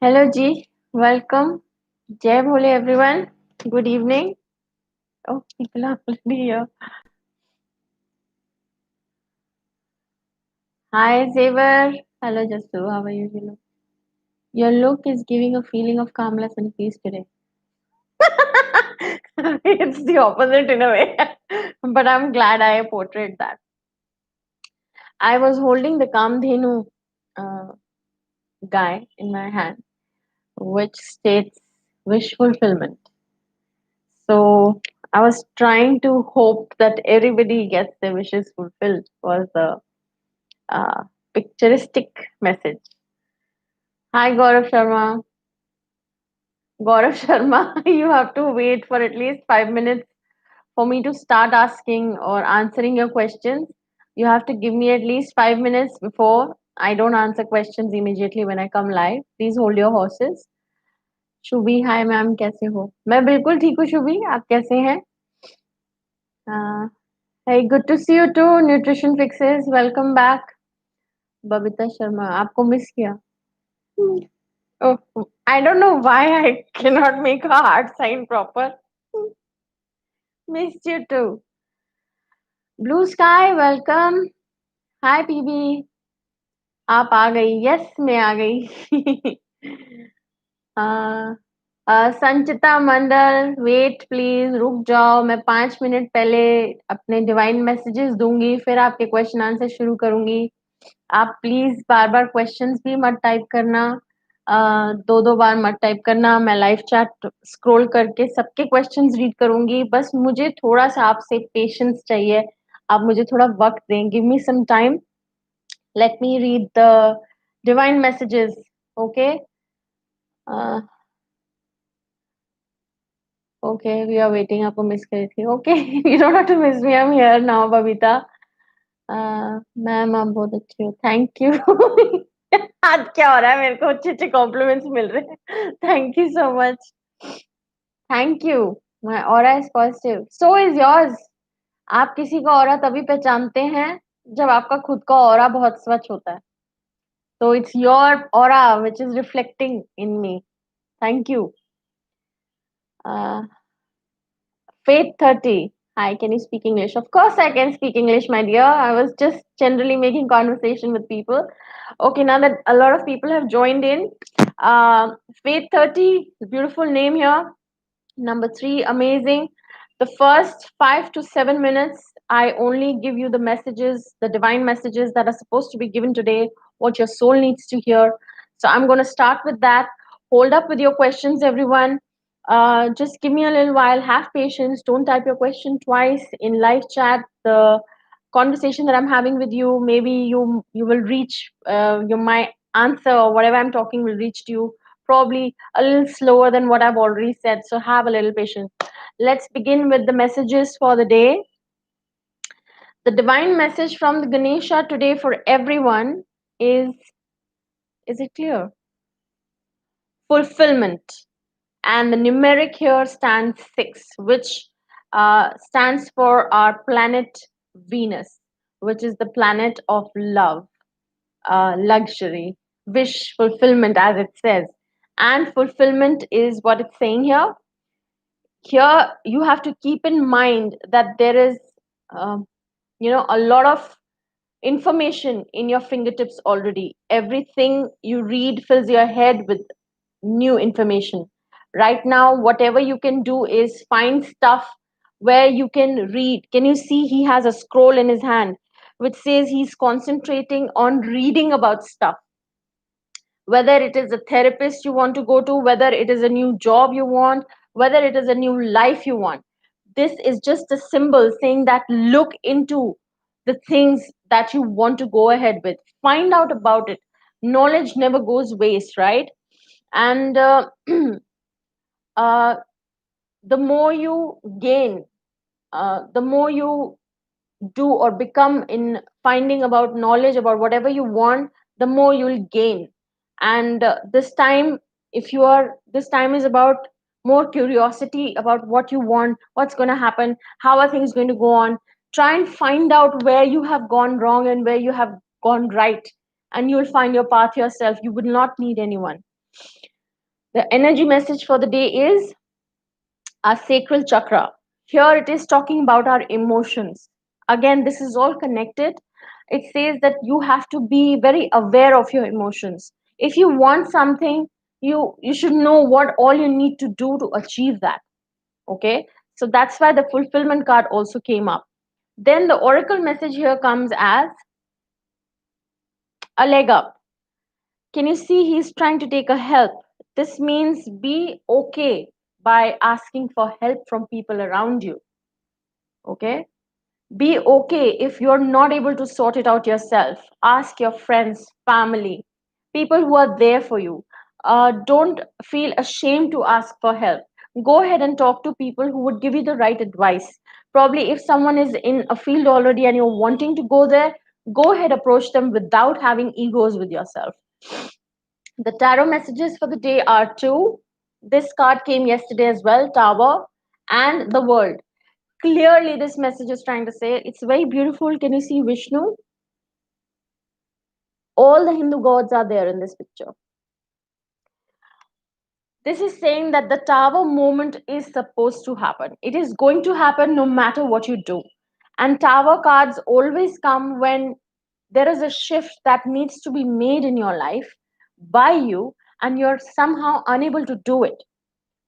Hello G, welcome. Jai Bhole everyone. Good evening. Oh, people are already here. Hi Xavier. Hello Jasu, how are you? Your look is giving a feeling of calmness and peace today. It's the opposite in a way, but I'm glad I portrayed that. I was holding the Kamdhenu uh, guy in my hand, which states wish fulfillment. So I was trying to hope that everybody gets their wishes fulfilled was the uh, picturistic message. Hi Gaurav Sharma. Gaurav Sharma, you have to wait for at least 5 minutes for me to start asking or answering your questions. You have to give me at least 5 minutes before. I don't answer questions immediately when I come live. Please hold your horses. Shubhi hi ma'am कैसे हो मैं बिल्कुल ठीक हूँ शुभी आप कैसे हैं hey good to see you too nutrition fixes welcome back Babita Sharma आपको मिस किया oh, I don't know why I cannot make a heart sign proper. Missed you too. Blue Sky, welcome. Hi PB. आप आ गई yes मैं आ गई संचिता मंडल wait please रुक जाओ मैं 5 minute पहले अपने डिवाइन मैसेजेस दूंगी फिर आपके क्वेश्चन आंसर शुरू करूंगी आप प्लीज बार बार क्वेश्चंस भी मत टाइप करना दो दो बार मत टाइप करना मैं लाइव चैट स्क्रॉल करके सबके क्वेश्चंस रीड करूंगी बस मुझे थोड़ा सा आपसे पेशेंस चाहिए आप मुझे थोड़ा वक्त दें give me some time let me read the divine messages okay okay we are waiting आपको मिस करी थी okay you don't have to miss me I am here now Babita ma'am आप बहुत अच्छी हो थैंक यू आज क्या हो रहा है मेरे को अच्छे अच्छे कॉम्प्लीमेंट्स मिल रहे हैं thank you so much thank you my aura is positive so is yours आप किसी का ऑरा तभी पहचानते हैं जब आपका खुद का ऑरा बहुत स्वच्छ होता है तो it's your aura which is reflecting in me thank you Faith 30. Hi, can you speak English? Of course, I can speak English, my dear. I was just generally making conversation with people. Okay, now that a lot of people have joined in, Faith 30, beautiful name here. Number 3, amazing. The first 5 to 7 minutes, I only give you the messages, the divine messages that are supposed to be given today, what your soul needs to hear. So I'm going to start with that. Hold up with your questions, everyone. Just give me a little while. Have patience. Don't type your question twice in live chat. The conversation that I'm having with you, maybe you will reach your my answer or whatever I'm talking will reach to you probably a little slower than what I've already said. So have a little patience. Let's begin with the messages for the day. The divine message from the Ganesha today for everyone is it clear? Fulfillment. And the numeric here stands 6, which stands for our planet Venus, which is the planet of love, luxury, wish fulfillment, as it says. And fulfillment is what it's saying here. Here, you have to keep in mind that there is, um, a lot of information in your fingertips already. Everything you read fills your head with new information. Right now, whatever you can do is find stuff where you can read. Can you see he has a scroll in his hand which says he's concentrating on reading about stuff? Whether it is a therapist you want to go to, whether it is a new job you want, whether it is a new life you want. This is just a symbol saying that look into the things that you want to go ahead with. Find out about it. Knowledge never goes waste, right? And uh, the more you gain, the more you do or become in finding about knowledge about whatever you want, the more you'll gain. And this time, if you are, this time is about more curiosity about what you want, what's going to happen, how are things going to go on. Try and find out where you have gone wrong and where you have gone right, and you'll find your path yourself. You would not need anyone. The energy message for the day is our sacral chakra. Here it is talking about our emotions. Again, this is all connected. It says that you have to be very aware of your emotions. If you want something, you should know what all you need to do to achieve that. Okay? So that's why the fulfillment card also came up. Then the oracle message here comes as a leg up. Can you see he's trying to take a help? This means be okay by asking for help from people around you. Okay? Be okay if you're not able to sort it out yourself. Ask your friends, family, people who are there for you. Don't feel ashamed to ask for help. Go ahead and talk to people who would give you the right advice. Probably, if someone is in a field already and you're wanting to go there, go ahead, approach them without having egos with yourself. The tarot messages for the day are two. This card came yesterday as well, Tower and the World. Clearly, this message is trying to say it's very beautiful. Can you see Vishnu? All the Hindu gods are there in this picture. This is saying that the Tower moment is supposed to happen. It is going to happen no matter what you do. And Tower cards always come when there is a shift that needs to be made in your life by you, and you're somehow unable to do it.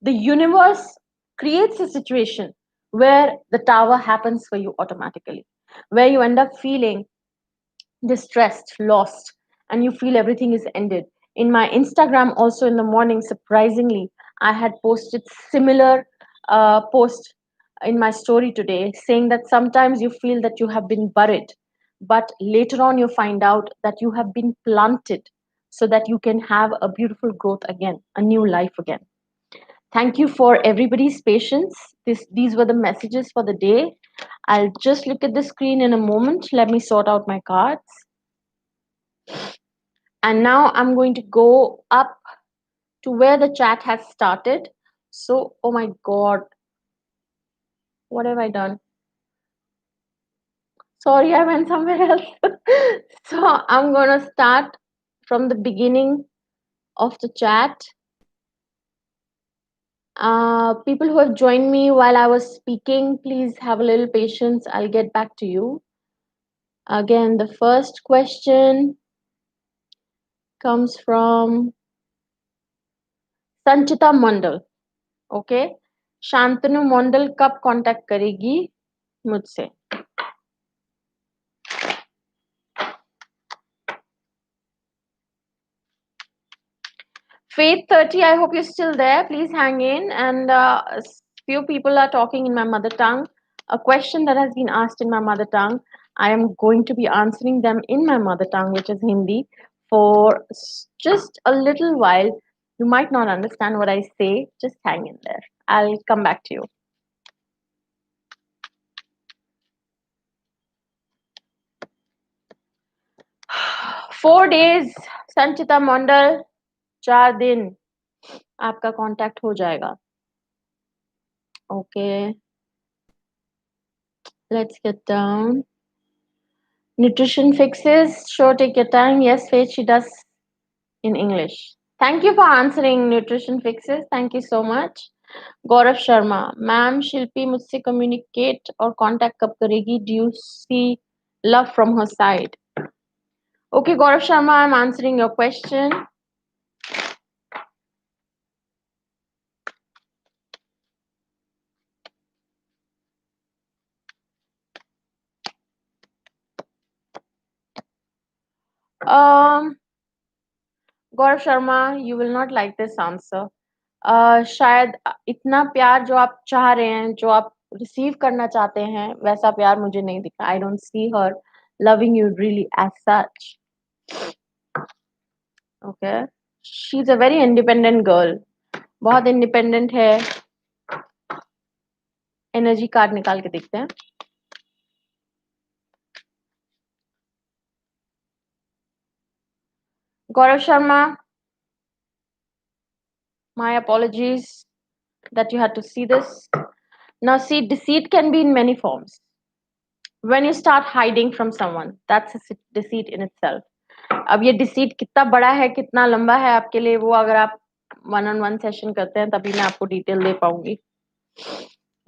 The universe creates a situation where the tower happens for you automatically, where you end up feeling distressed, lost, and you feel everything is ended. In my Instagram, also in the morning, surprisingly, I had posted similar post in my story today, saying that sometimes you feel that you have been buried, but later on you find out that you have been planted so that you can have a beautiful growth again, a new life again. Thank you for everybody's patience. These were the messages for the day. I'll just look at the screen in a moment. Let me sort out my cards. And now I'm going to go up to where the chat has started. So, oh my God, what have I done? Sorry, I went somewhere else. So, I'm going to start from the beginning of the chat. People who have joined me while I was speaking, please have a little patience. I'll get back to you. Again, the first question comes from Sanchita Mandal. Okay, Shantanu Mandal कब contact करेगी मुझसे? Faith 30, I hope you're still there. Please hang in. And few people are talking in my mother tongue. A question that has been asked in my mother tongue, I am going to be answering them in my mother tongue, which is Hindi, for just a little while. You might not understand what I say. Just hang in there. I'll come back to you. 4 days, संचिता मंडल, 4 दिन आपका contact हो जाएगा. Okay, let's get down. Nutrition fixes, sure, take your time. Yes, Faith, she does in English. Thank you for answering nutrition fixes. Thank you so much. Gaurav Sharma, ma'am Shilpi मुझसे communicate और contact कब करेगी? Do you see love from her side? Okay, Gaurav Sharma, I'm answering your question. Um, Gaurav Sharma, you will not like this answer. शायद इतना प्यार जो आप चाह रहे हैं, जो आप रिसीव करना चाहते हैं, वैसा प्यार मुझे नहीं दिखा. I don't see her loving you really as such. Okay, she's a very independent girl. बहुत independent है. Energy card निकाल के देखते हैं. Gaurav Sharma, my apologies that you had to see this. Now, see, deceit can be in many forms. When you start hiding from someone, that's a deceit in itself. अब ये deceit कितना बड़ा है, कितना लंबा है आपके लिए, वो अगर आप वन ऑन वन सेशन करते हैं तभी मैं आपको डिटेल दे पाऊंगी।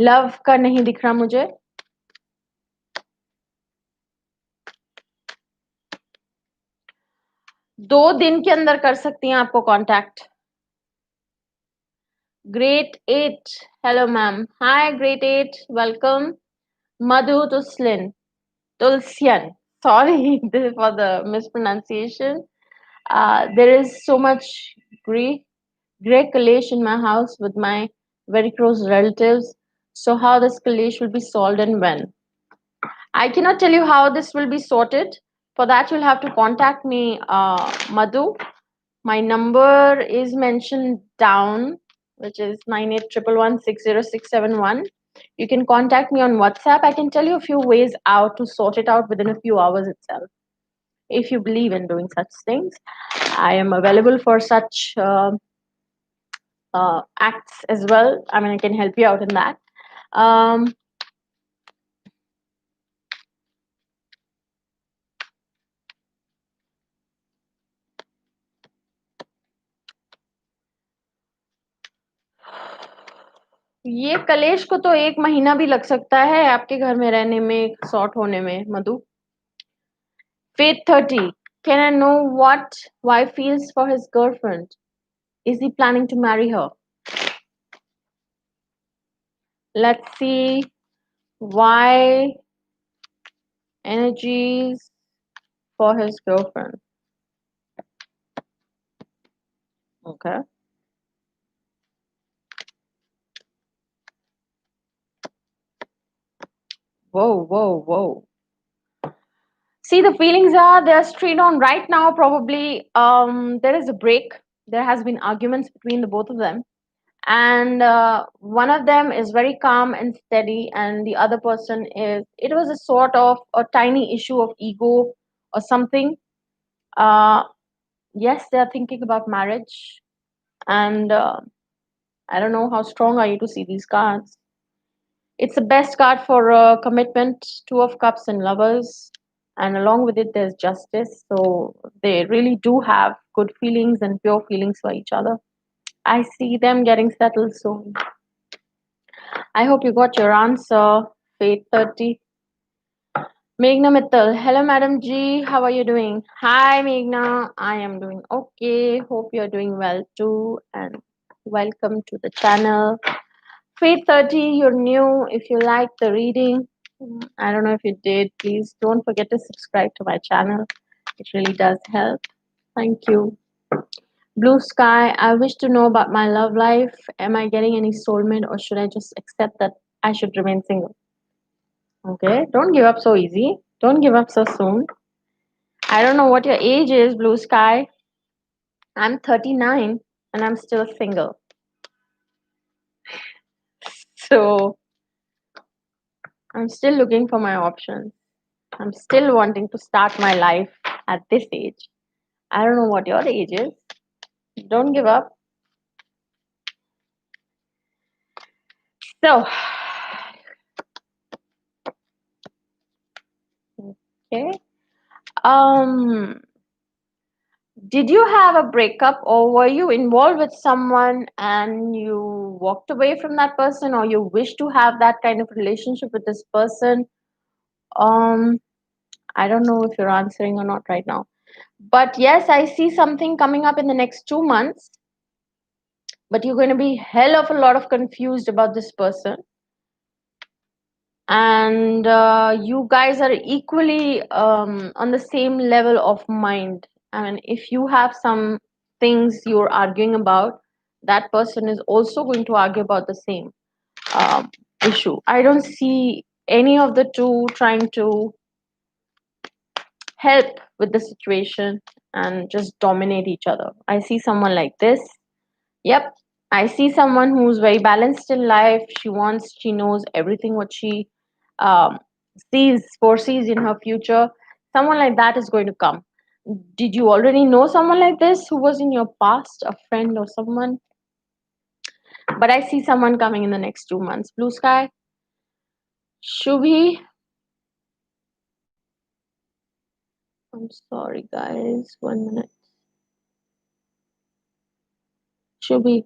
लव का नहीं दिख रहा मुझे। 2 दिन के अंदर कर सकती हैं आपको contact. Great 8, hello ma'am, hi great 8, welcome. Madhu Tulsian. Sorry for the mispronunciation. There is so much grief, great clash in my house with my very close relatives. So how this clash will be solved and when? I cannot tell you how this will be sorted. For that, you'll have to contact me, Madhu. My number is mentioned down, which is 9811160671. You can contact me on WhatsApp. I can tell you a few ways out to sort it out within a few hours itself. If you believe in doing such things, I am available for such acts as well. I mean, I can help you out in that. Um, ये कलेश को तो 1 महीना भी लग सकता है आपके घर में रहने में, सॉर्ट होने में, मधु। Faith 30. Can I know what wife feels for his girlfriend? Is he planning to marry her? Let's see why energies for his girlfriend. Okay. Whoa, whoa, whoa. See, the feelings are they're straight on right now. Probably there is a break. There has been arguments between the both of them, and one of them is very calm and steady, and the other person is. It was a sort of a tiny issue of ego or something. Uh, yes, they are thinking about marriage, and I don't know how strong are you to see these cards. It's the best card for commitment, Two of Cups and Lovers, and along with it, there's Justice. So they really do have good feelings and pure feelings for each other. I see them getting settled soon. I hope you got your answer, Fate 30. Meghna Mittal. Hello, Madam G. How are you doing? Hi, Meghna. I am doing okay. Hope you're doing well too. And welcome to the channel. Fate 30, you're new. If you like the reading, I don't know if you did, please don't forget to subscribe to my channel. It really does help. Thank you. Blue Sky, I wish to know about my love life. Am I getting any soulmate or should I just accept that I should remain single? Okay, don't give up so easy. Don't give up so soon. I don't know what your age is, Blue Sky. I'm 39 and I'm still single. So I'm still looking for my options. I'm still wanting to start my life at this age. I don't know what your age is. Don't give up. So, okay. Um, did you have a breakup or were you involved with someone and you walked away from that person or you wish to have that kind of relationship with this person? Um, I don't know if you're answering or not right now. But yes, I see something coming up in the next 2 months, but you're going to be hell of a lot of confused about this person and you guys are equally on the same level of mind. I mean, if you have some things you're arguing about, that person is also going to argue about the same um, issue. I don't see any of the two trying to help with the situation and just dominate each other. I see someone like this. Yep. I see someone who's very balanced in life. She knows everything what she um, foresees in her future. Someone like that is going to come. Did you already know someone like this who was in your past, a friend or someone? But I see someone coming in the next 2 months. Blue Sky, Shubhi. I'm sorry, guys. 1 minute. Shubhi,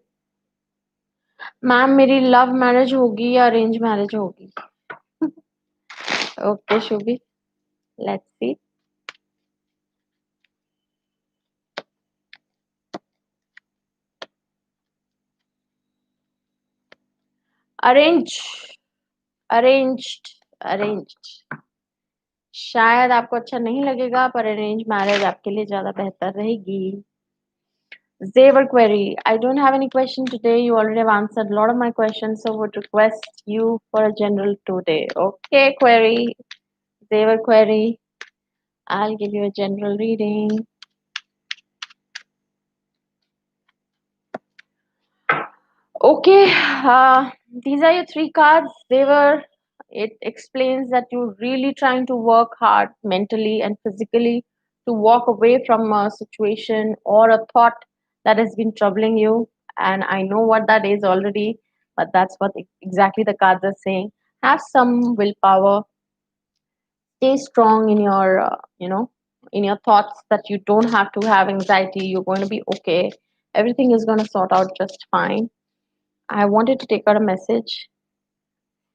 ma'am मेरी love marriage होगी या arrange marriage होगी? Okay Shubhi, let's see. Arrange, arranged, arranged. शायद आपको अच्छा नहीं लगेगा पर अरेंज मैरिज आपके लिए ज्यादा बेहतर रहेगी. Zever query. I don't have any question today. You already have answered a lot of my questions, so would request you for a general today. Okay, query. Zever query. I'll give you a general reading. Okay, these are your three cards. They were. It explains that you're really trying to work hard mentally and physically to walk away from a situation or a thought that has been troubling you. And I know what that is already, but that's what exactly the cards are saying. Have some willpower. Stay strong in your, in your thoughts that you don't have to have anxiety. You're going to be okay. Everything is going to sort out just fine. I wanted to take out a message.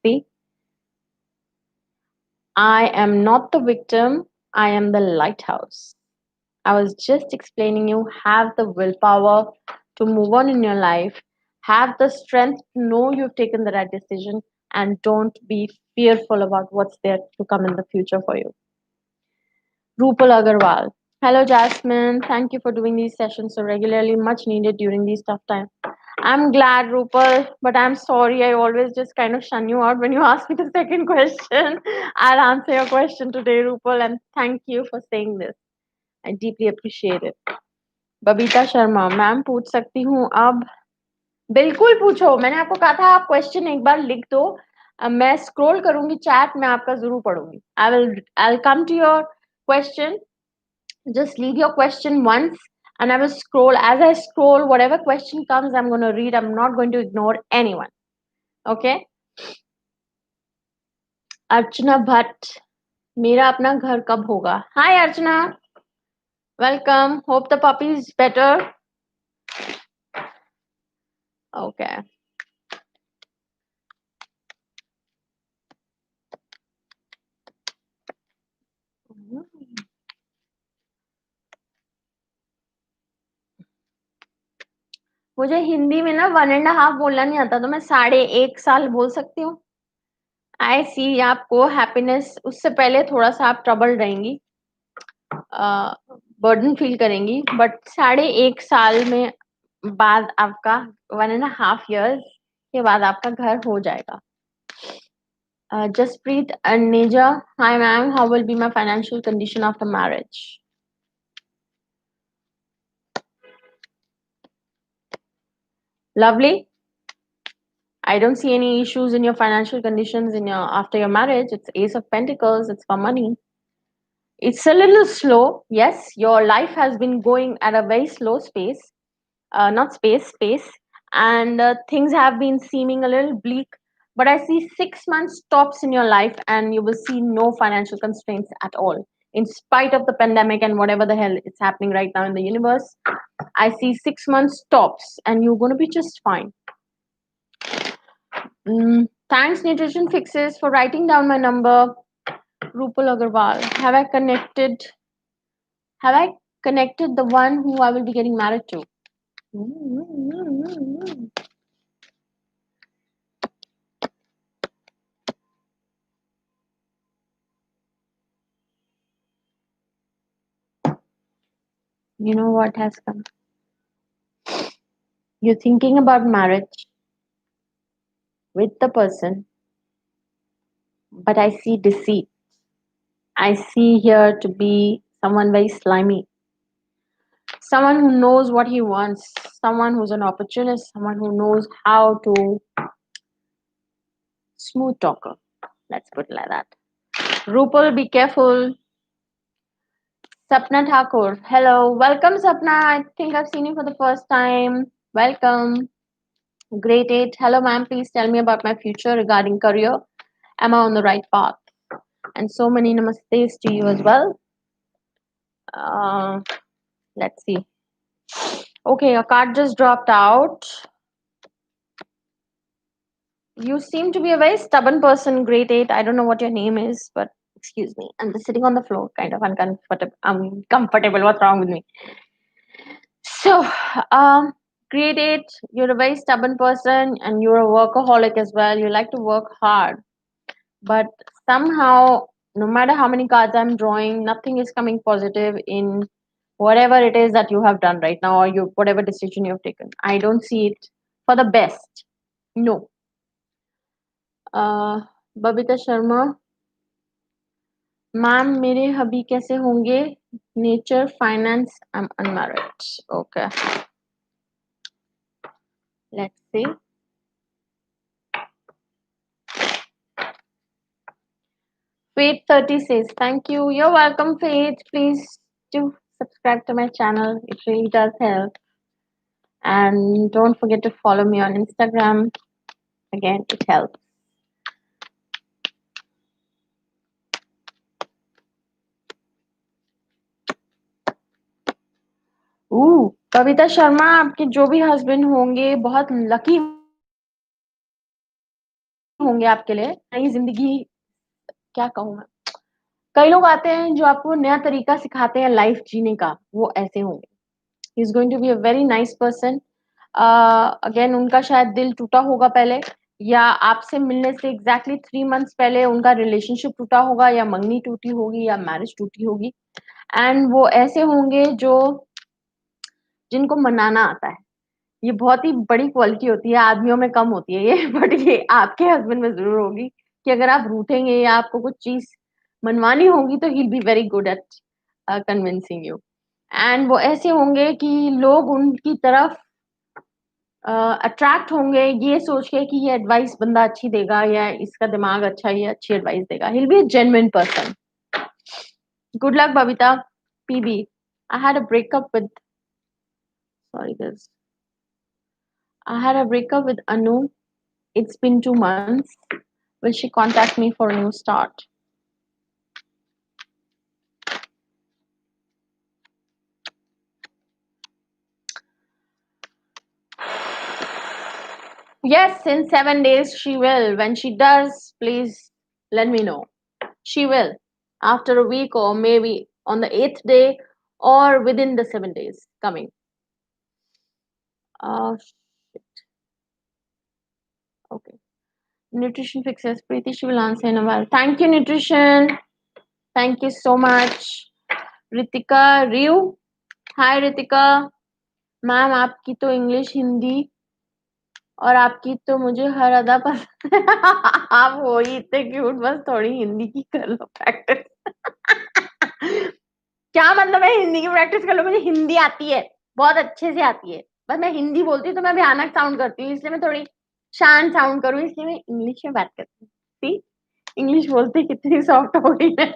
See, I am not the victim, I am the lighthouse. I was just explaining you have the willpower to move on in your life, have the strength to know you've taken the right decision, and don't be fearful about what's there to come in the future for you. Rupal Agarwal. Hello, Jasmine. Thank you for doing these sessions so regularly, much needed during these tough times. I'm glad, Rupal, but I'm sorry. I always just kind of shun you out when you ask me the second question. I'll answer your question today, Rupal, and thank you for saying this. I deeply appreciate it. Babita Sharma, ma'am पूछ सकती हूँ अब? बिल्कुल पूछो. मैंने आपको कहा था आप क्वेश्चन एक बार लिख दो. मैं स्क्रॉल करूंगी चैट में, आपका जरूर पढ़ूंगी. I'll come to your question. Just leave your question once and I will scroll. As I scroll, whatever question comes, I'm going to read. I'm not going to ignore anyone. Okay? Archana Bhatt. मेरा अपना घर कब होगा? Hi Archana. Welcome. Hope the puppy is better. Okay. मुझे हिंदी में ना 1.5 बोलना नहीं आता, तो मैं 1.5 साल बोल सकती हूँ. आई सी आपको हैप्पीनेस, उससे पहले थोड़ा सा आप ट्रबल रहेंगी, बर्डन फील करेंगी, बट 1.5 साल में बाद आपका 1.5 years के बाद आपका घर हो जाएगा. Jaspreet and Neja, hi ma'am, how will be my financial condition after marriage? Lovely. I don't see any issues in your financial conditions in your after your marriage. It's Ace of Pentacles. It's for money. It's a little slow. Yes, your life has been going at a very slow space. Not space, and things have been seeming a little bleak. But I see 6 months tops in your life, and you will see no financial constraints at all. In spite of the pandemic and whatever the hell is happening right now in the universe, I see 6 months tops, and you're going to be just fine. Thanks, Nutrition Fixes, for writing down my number. Rupal Agarwal. Have I connected the one who I will be getting married to? You know what has come? You're thinking about marriage with the person, but I see deceit. I see here to be someone very slimy, someone who knows what he wants, someone who's an opportunist, someone who knows how to smooth talker. Let's put it like that. Rupal, be careful. Sapna Thakur. Hello. Welcome, Sapna. I think I've seen you for the first time. Welcome. Great 8. Hello, ma'am. Please tell me about my future regarding career. Am I on the right path? And so many namastes to you as well. Let's see. Okay, a card just dropped out. You seem to be a very stubborn person, grade 8. I don't know what your name is, but excuse me. I'm just sitting on the floor, kind of uncomfortable. Uncomfortable. What's wrong with me? So, um, grade 8, you're a very stubborn person and you're a workaholic as well. You like to work hard, but somehow, no matter how many cards I'm drawing, nothing is coming positive in whatever it is that you have done right now or you whatever decision you've taken. I don't see it for the best. No. uh Babita Sharma, ma'am मेरे हबी कैसे होंगे? Nature, finance, I am unmarried. Okay, let's see. Faith 30 says, thank you. You're welcome, Faith. Please do subscribe to my channel. It really does help. And don't forget to follow me on Instagram. Again, it helps. Kavita Sharma, आपके जो भी husband होंगे बहुत lucky होंगे आपके लिए. नई जिंदगी, क्या कहूँ मैं. कई लोग आते हैं जो आपको नया तरीका सिखाते हैं लाइफ जीने का, वो ऐसे होंगे. He is going to be a very nice person. Again, उनका शायद दिल टूटा होगा पहले, या आपसे मिलने से एग्जैक्टली 3 मंथ्स पहले उनका रिलेशनशिप टूटा होगा, या मंगनी टूटी होगी, या मैरिज टूटी होगी. एंड वो ऐसे होंगे जो जिनको मनाना आता है. ये बहुत ही बड़ी क्वालिटी होती है, आदमियों में कम होती है ये बट ये आपके हस्बैंड में जरूर होगी कि अगर आप रूठेंगे या आपको कुछ चीज मनवानी होगी तो ही be very good at convincing you. And वो ऐसे होंगे कि लोग उनकी तरफ अट्रैक्ट होंगे ये सोच के कि ये एडवाइस बंदा अच्छी देगा, या इसका दिमाग अच्छा है, ये अच्छी एडवाइस देगा. He will be a genuine person. Good luck Babita. PB, I had a breakup with sorry this I had a breakup with Anu. It's been 2 months. Will she contact me for a new start? Yes, in 7 days she will. When she does, please let me know. She will. After a week, or maybe on the 8th day, or within the 7 days coming. Shit. Okay. Nutrition fixes. Preeti, she will answer in a while. Thank you, Nutrition. Thank you so much. Ritika, Ryu. Hi, Ritika. Ma'am आपकी तो English, Hindi और आपकी तो मुझे हर अदा पसंद है. आप हो ही इतने क्यूट, बस थोड़ी हिंदी की कर लो प्रैक्टिस. क्या मतलब है हिंदी की प्रैक्टिस कर लो? मुझे हिंदी आती है, बहुत अच्छे से आती है. बस मैं हिंदी बोलती हूँ तो मैं भयानक साउंड करती हूँ, इसलिए मैं थोड़ी शांत साउंड करूँ, इसलिए मैं इंग्लिश में बात करती हूँ. सी, इंग्लिश बोलते कितनी सॉफ्ट हो गई है.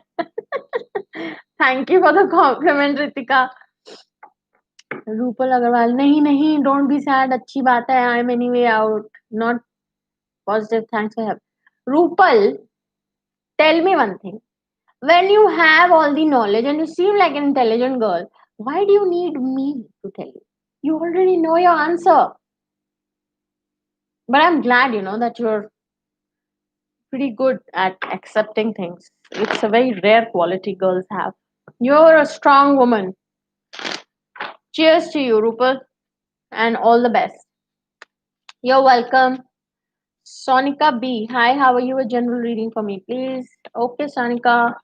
Thank you for the compliment Ritika. Rupal Agarwal, नहीं नहीं, डोंट बी सैड, अच्छी बात है. I am anyway out, not positive. Thanks for help. Rupal, tell me one thing. When you have all the knowledge and you seem like an intelligent girl, why do you need me to tell you? You already know your answer. But I'm glad, that you're pretty good at accepting things. It's a very rare quality girls have. You're a strong woman. Cheers to you, Rupal, and all the best. You're welcome. Sonika B. Hi, how are you? A general reading for me, please. Okay, Sonika.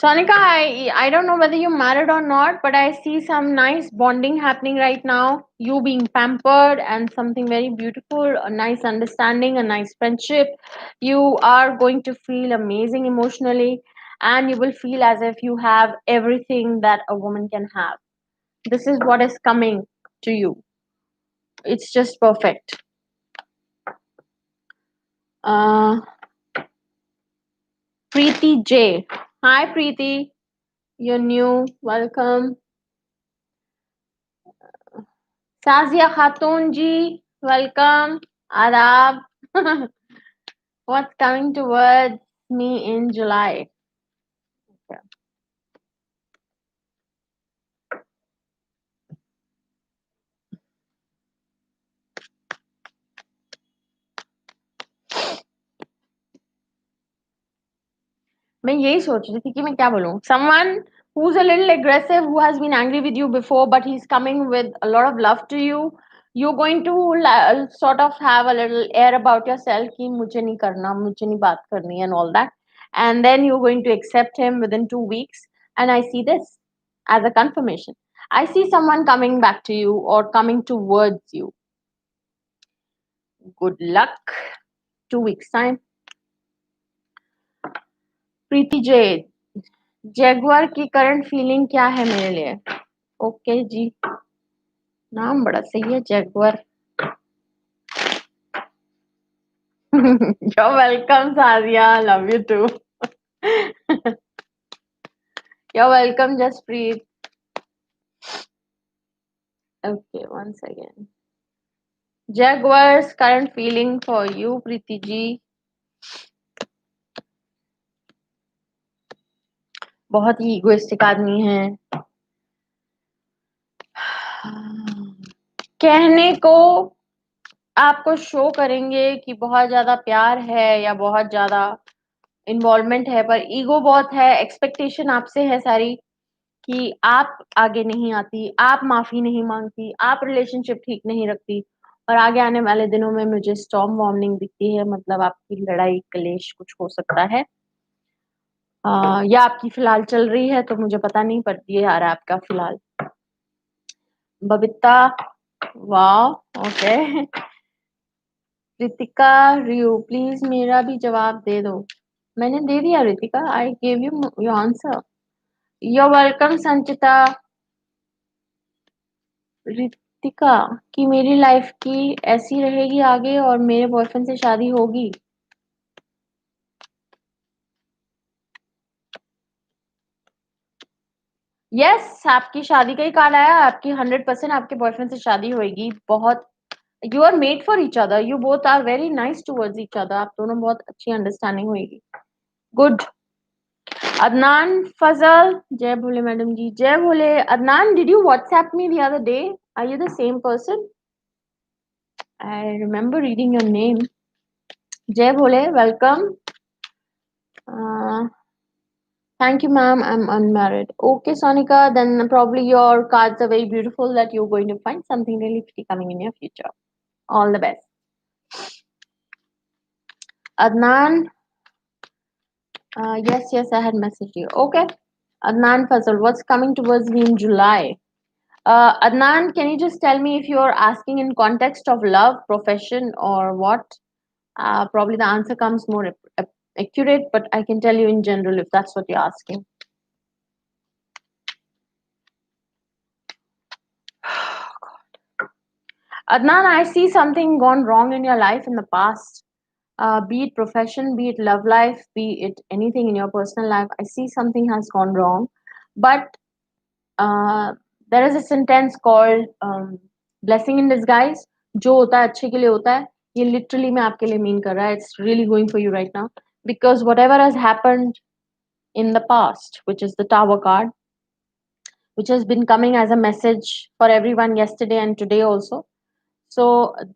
Sonika, I don't know whether you're married or not, but I see some nice bonding happening right now. You being pampered and something very beautiful, a nice understanding, a nice friendship. You are going to feel amazing emotionally, and you will feel as if you have everything that a woman can have. This is what is coming to you. It's just perfect. Uh, Preeti J. Hi, Preeti. You're new. Welcome. Sazia Khatun ji, welcome. Adab. What's coming towards me in July? मैं यही सोच रही थी कि मैं क्या बोलूं. Someone who's a little aggressive, who has been angry with you before, but he's coming with a lot of love to you. You're going to sort of have a little air about yourself कि मुझे नहीं करना, मुझे नहीं बात करनी and all that. And then you're going to accept him within 2 weeks. And I see this as a confirmation. I see someone coming back to you or coming towards you. Good luck. 2 weeks time. Preeti J, Jaguar की current feeling क्या है मेरे लिए? Okay जी, नाम बड़ा सही है, Jaguar. You're welcome, Sadia. Love you too. You're welcome, Jaspreet. Okay, once again. Jaguar's current feeling for you, Preeti ji. बहुत ही इगोइस्टिक आदमी है. कहने को आपको शो करेंगे कि बहुत ज्यादा प्यार है या बहुत ज्यादा इन्वॉल्वमेंट है, पर ईगो बहुत है. एक्सपेक्टेशन आपसे है सारी कि आप आगे नहीं आती, आप माफी नहीं मांगती, आप रिलेशनशिप ठीक नहीं रखती. और आगे आने वाले दिनों में मुझे स्टॉर्म वार्निंग दिखती है, मतलब आपकी लड़ाई कलेश कुछ हो सकता है. या आपकी फिलहाल चल रही है तो मुझे पता नहीं, पर ये आ रहा है आपका फिलहाल. बबीता, वाह, ओके. रितिका रियू, प्लीज मेरा भी जवाब दे दो. मैंने दे दिया Ritika, I gave you your answer. You welcome Sanchita. Ritika कि मेरी लाइफ की ऐसी रहेगी आगे और मेरे बॉयफ्रेंड से शादी होगी. यस, आपकी शादी का ही कार्ड आया. आपकी 100% आपके बॉयफ्रेंड से शादी होगी. बहुत, you are made for each other, you both are very nice towards each other. आप दोनों बहुत अच्छी अंडरस्टैंडिंग होगी. गुड. अदनान फजल, जय भोले मैडम जी, जय Bhole. Adnan, did you WhatsApp me the other day? Are you the same person? I remember reading your name. जय Bhole, welcome. Thank you, ma'am. I'm unmarried. Okay, Sonika, then probably your cards are very beautiful that you're going to find something really pretty coming in your future. All the best. Adnan, yes, I had messaged you. Okay. Adnan Fazal, what's coming towards me in July? Adnan, can you just tell me if you're asking in context of love, profession, or what? Probably the answer comes more accurate, but I can tell you in general if that's what you're asking. Adnan, I see something gone wrong in your life in the past. Be it profession, be it love life, be it anything in your personal life, I see something has gone wrong. But uh, there is a sentence called blessing in disguise. जो होता है अच्छे के लिए होता है. ये literally मैं आपके लिए mean कर रहा है. It's really going for you right now. Because whatever has happened in the past, which is the Tower card, which has been coming as a message for everyone yesterday and today also. So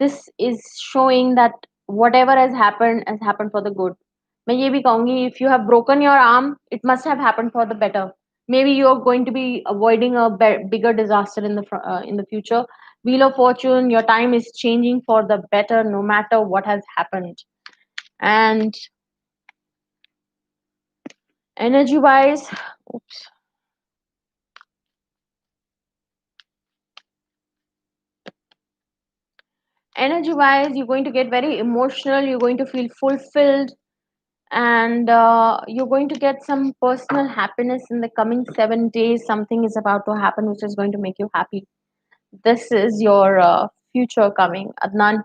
this is showing that whatever has happened for the good. मैं ये भी कहूंगी, if you have broken your arm, it must have happened for the better. Maybe you're going to be avoiding a bigger disaster in the future. Wheel of Fortune, your time is changing for the better, no matter what has happened. And energy wise, oops. Energy wise, you're going to get very emotional. You're going to feel fulfilled, and you're going to get some personal happiness in the coming 7 days. Something is about to happen which is going to make you happy. This is your future coming, Adnan.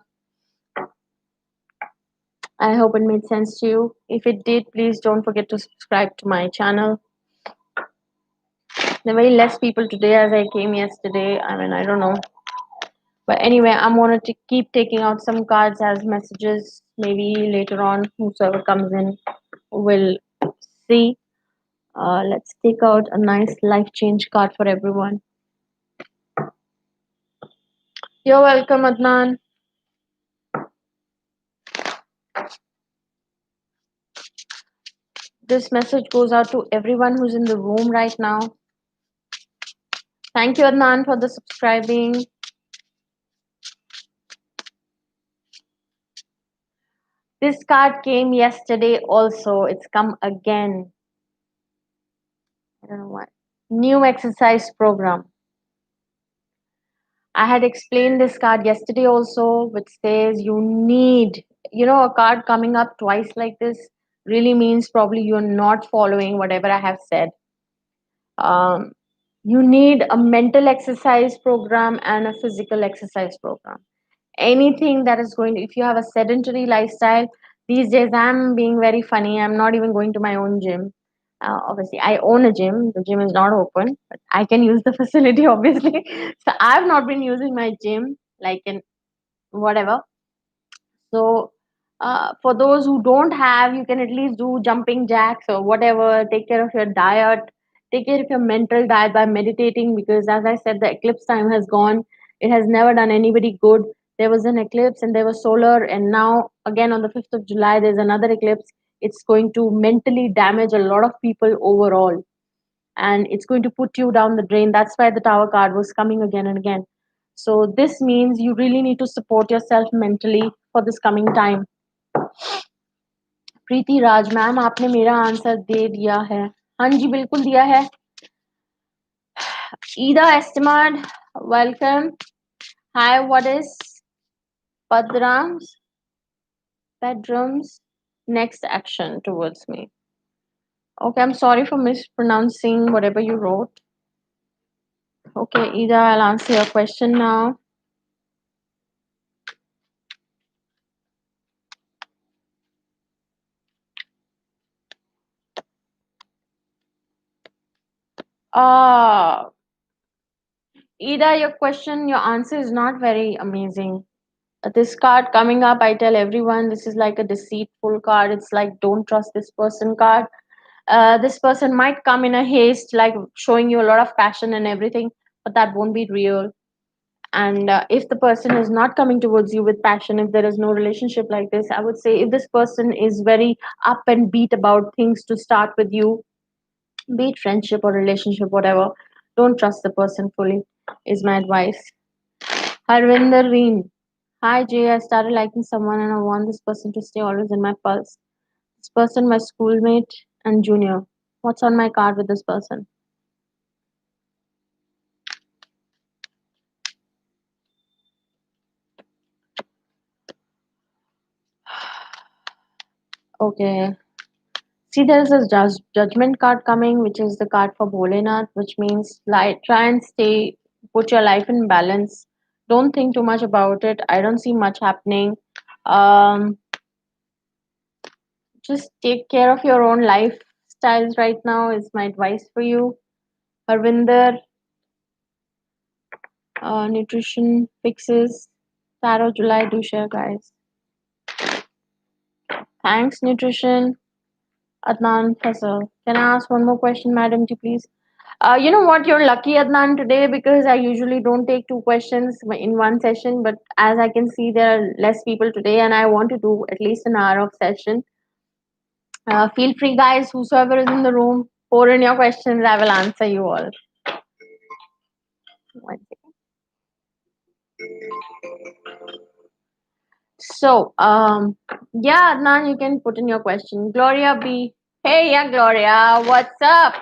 I hope it made sense to you. If it did, please don't forget to subscribe to my channel. There are very less people today as I came yesterday. I mean, I don't know. But anyway, I'm going to keep taking out some cards as messages. Maybe later on, whosoever comes in will see. Let's take out a nice life change card for everyone. You're welcome, Adnan. This message goes out to everyone who's in the room right now. Thank you, Adnan, for the subscribing. This card came yesterday also. It's come again. I don't know why. New exercise program. I had explained this card yesterday also, which says you need, a card coming up twice like this really means probably you're not following whatever I have said. Um, you need a mental exercise program and a physical exercise program. Anything that is going to, if you have a sedentary lifestyle, these days I'm being very funny. I'm not even going to my own gym. Obviously, I own a gym. The gym is not open, but I can use the facility, obviously. So I've not been using my gym like in whatever. So, for those who don't have, you can at least do jumping jacks or whatever. Take care of your diet. Take care of your mental diet by meditating because, as I said, the eclipse time has gone. It has never done anybody good. There was an eclipse and there was solar, and now again on the 5th of July, there's another eclipse. It's going to mentally damage a lot of people overall, and it's going to put you down the drain. That's why the Tower card was coming again and again. So this means you really need to support yourself mentally for this coming time. Preeti Raj ma'am आपने मेरा answer दे दिया है. हाँ जी बिल्कुल दिया है. ईदा एस्टिमाड welcome. Hi, what is Padrams bedrooms next action towards me? Okay, I'm sorry for mispronouncing whatever you wrote. Okay, Ida, I'll answer your question now. uh Ida, your answer is not very amazing. This card coming up, I tell everyone this is like a deceitful card. It's like don't trust this person card. This person might come in a haste, like showing you a lot of passion and everything, but that won't be real. And if the person is not coming towards you with passion, if there is no relationship like this, I would say if this person is very up and beat about things to start with you, be it friendship or relationship, whatever, don't trust the person fully, is my advice. Harvinder Reen. Hi Jay, I started liking someone and I want this person to stay always in my pulse. This person, my schoolmate and junior. What's on my card with this person? Okay. See, there's a judgment card coming, which is the card for Bholenath, which means like try and stay, put your life in balance. Don't think too much about it. I don't see much happening. Um, just take care of your own lifestyles right now is my advice for you. Harvinder, nutrition fixes. Tarot July, do share, guys. Thanks, nutrition. Adnan Faisal. Can I ask one more question, madam, please? You know what? You're lucky, Adnan, today because I usually don't take two questions in one session. But as I can see, there are less people today, and I want to do at least an hour of session. Feel free, guys, whosoever is in the room, pour in your questions. I will answer you all. One second. So, yeah, Adnan, you can put in your question. Gloria B. Hey, yeah, Gloria, what's up?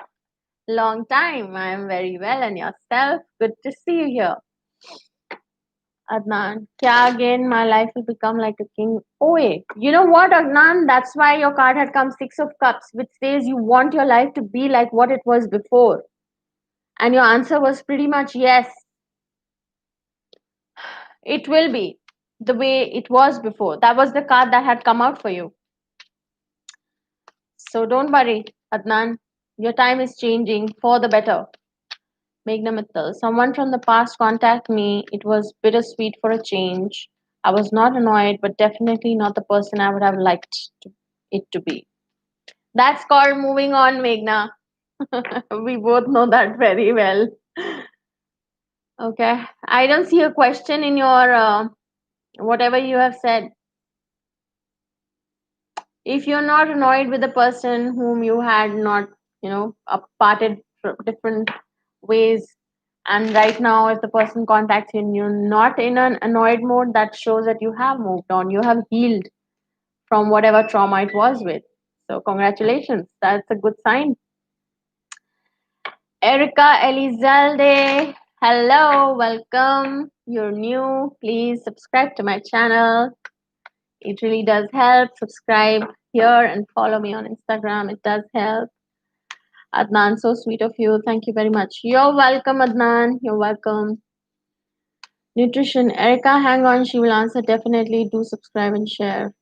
Long time. I am very well, and yourself? Good to see you here. Adnan, kya again? My life will become like a king. Oh, wait. You know what, Adnan? That's why your card had come Six of Cups, which says you want your life to be like what it was before. And your answer was pretty much yes. It will be the way it was before. That was the card that had come out for you. So don't worry, Adnan. Your time is changing for the better. Meghna Mittal. Someone from the past contacted me. It was bittersweet for a change. I was not annoyed, but definitely not the person I would have liked it to be. That's called moving on, Meghna. We both know that very well. Okay. I don't see a question in your whatever you have said. If you're not annoyed with the person whom you had not, parted for different ways, and right now if the person contacts you and you're not in an annoyed mode, that shows that you have moved on, you have healed from whatever trauma it was with. So congratulations, that's a good sign. Erica Elizalde, hello, welcome. You're new, please subscribe to my channel. It really does help. Subscribe here and follow me on Instagram. It does help. Adnan, so sweet of you. Thank you very much. You're welcome, Adnan. You're welcome. Nutrition. Erica, hang on. She will answer definitely. Do subscribe and share.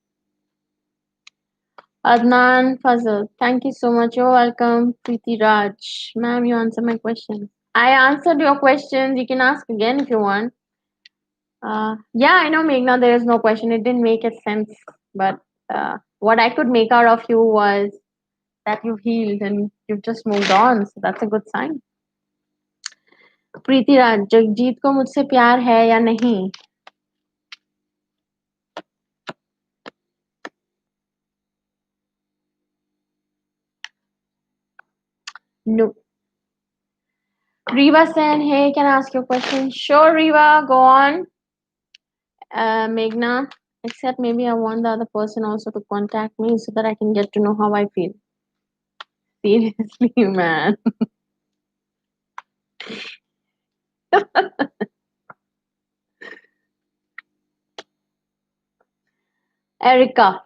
Adnan Fazal, thank you so much. You're welcome. Preeti Raj. Ma'am, you answered my question. I answered your questions. You can ask again if you want. Yeah, I know, Meghna, there is no question. It didn't make it sense. But what I could make out of you was that you've healed and you've just moved on. So that's a good sign. प्रीति राज, जगजीत को मुझसे प्यार है या नहीं? No. Riva Sen, hey, can I ask you a question? Sure, Riva, go on. Meghna, except maybe I want the other person also to contact me so that I can get to know how I feel. Seriously, man. Erica,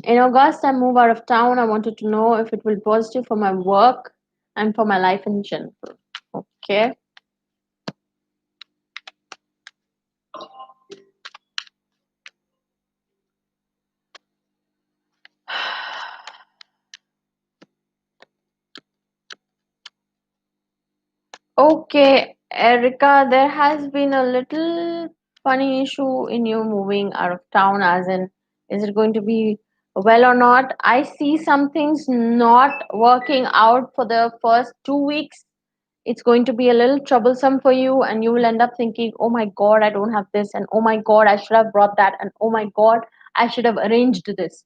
in August, I move out of town. I wanted to know if it will be positive for my work and for my life in general. Okay. Okay, Erica, there has been a little funny issue in you moving out of town, as in, is it going to be well or not? I see some things not working out for the first 2 weeks. It's going to be a little troublesome for you, and you will end up thinking, oh my god, I don't have this, and oh my god, I should have brought that, and oh my god, I should have arranged this.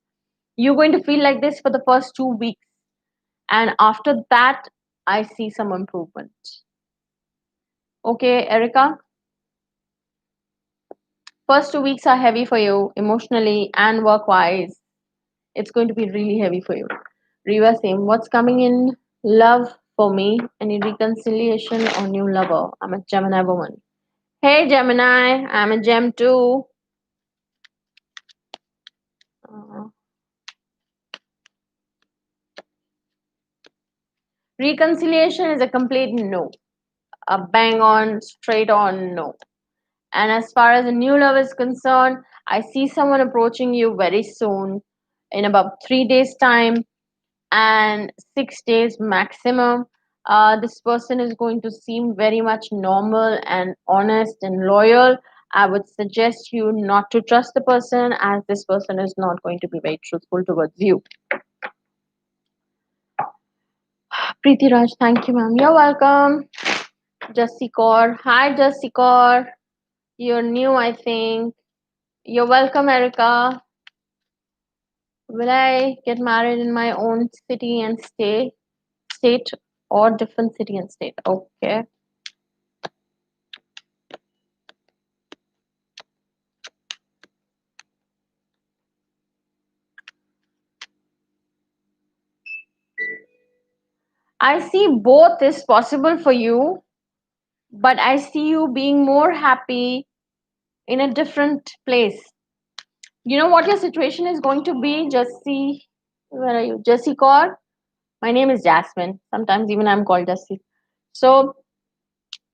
You're going to feel like this for the first 2 weeks, and after that, I see some improvement. Okay, Erica? First 2 weeks are heavy for you emotionally and work wise. It's going to be really heavy for you. Riva same. What's coming in love for me? Any reconciliation or new lover? I'm a Gemini woman. Hey Gemini, I'm a Gem too. Uh, Reconciliation is a complete no. A bang on, straight on no. And as far as a new love is concerned, I see someone approaching you very soon in about 3 days' time and 6 days maximum. This person is going to seem very much normal and honest and loyal. I would suggest you not to trust the person, as this person is not going to be very truthful towards you. Preeti Raj, thank you, ma'am. You're welcome. Jussi Kaur. Hi, Jussi Kaur. You're new, I think. You're welcome, Erica. Will I get married in my own city and state or different city and state? Okay. I see both is possible for you, but I see you being more happy in a different place. You know what your situation is going to be, Jessie? Where are you? Jessie Kaur? My name is Jasmine. Sometimes even I'm called Jessie. So,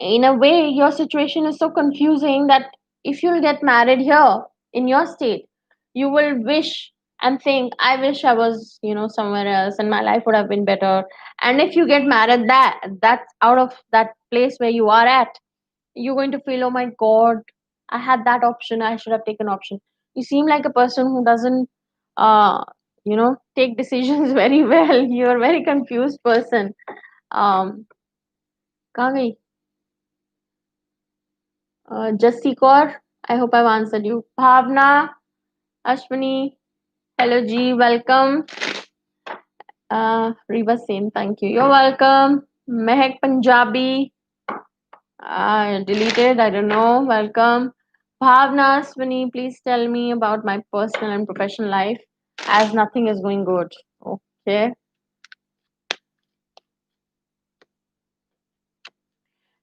in a way, your situation is so confusing that if you'll get married here in your state, you will wish and think, I wish I was, somewhere else and my life would have been better. And if you get married that's out of that place where you are at, you're going to feel, oh my god, I had that option, I should have taken option. You seem like a person who doesn't take decisions very well. You're a very confused person. um कहाँ गई? Jassi Kaur, I hope I've answered you. Bhavna, Ashwini, Hello G, welcome. Reba Sen, thank you. You're welcome. Mehak Punjabi, deleted, I don't know. Welcome. Bhavna Swani, please tell me about my personal and professional life as nothing is going good. Okay.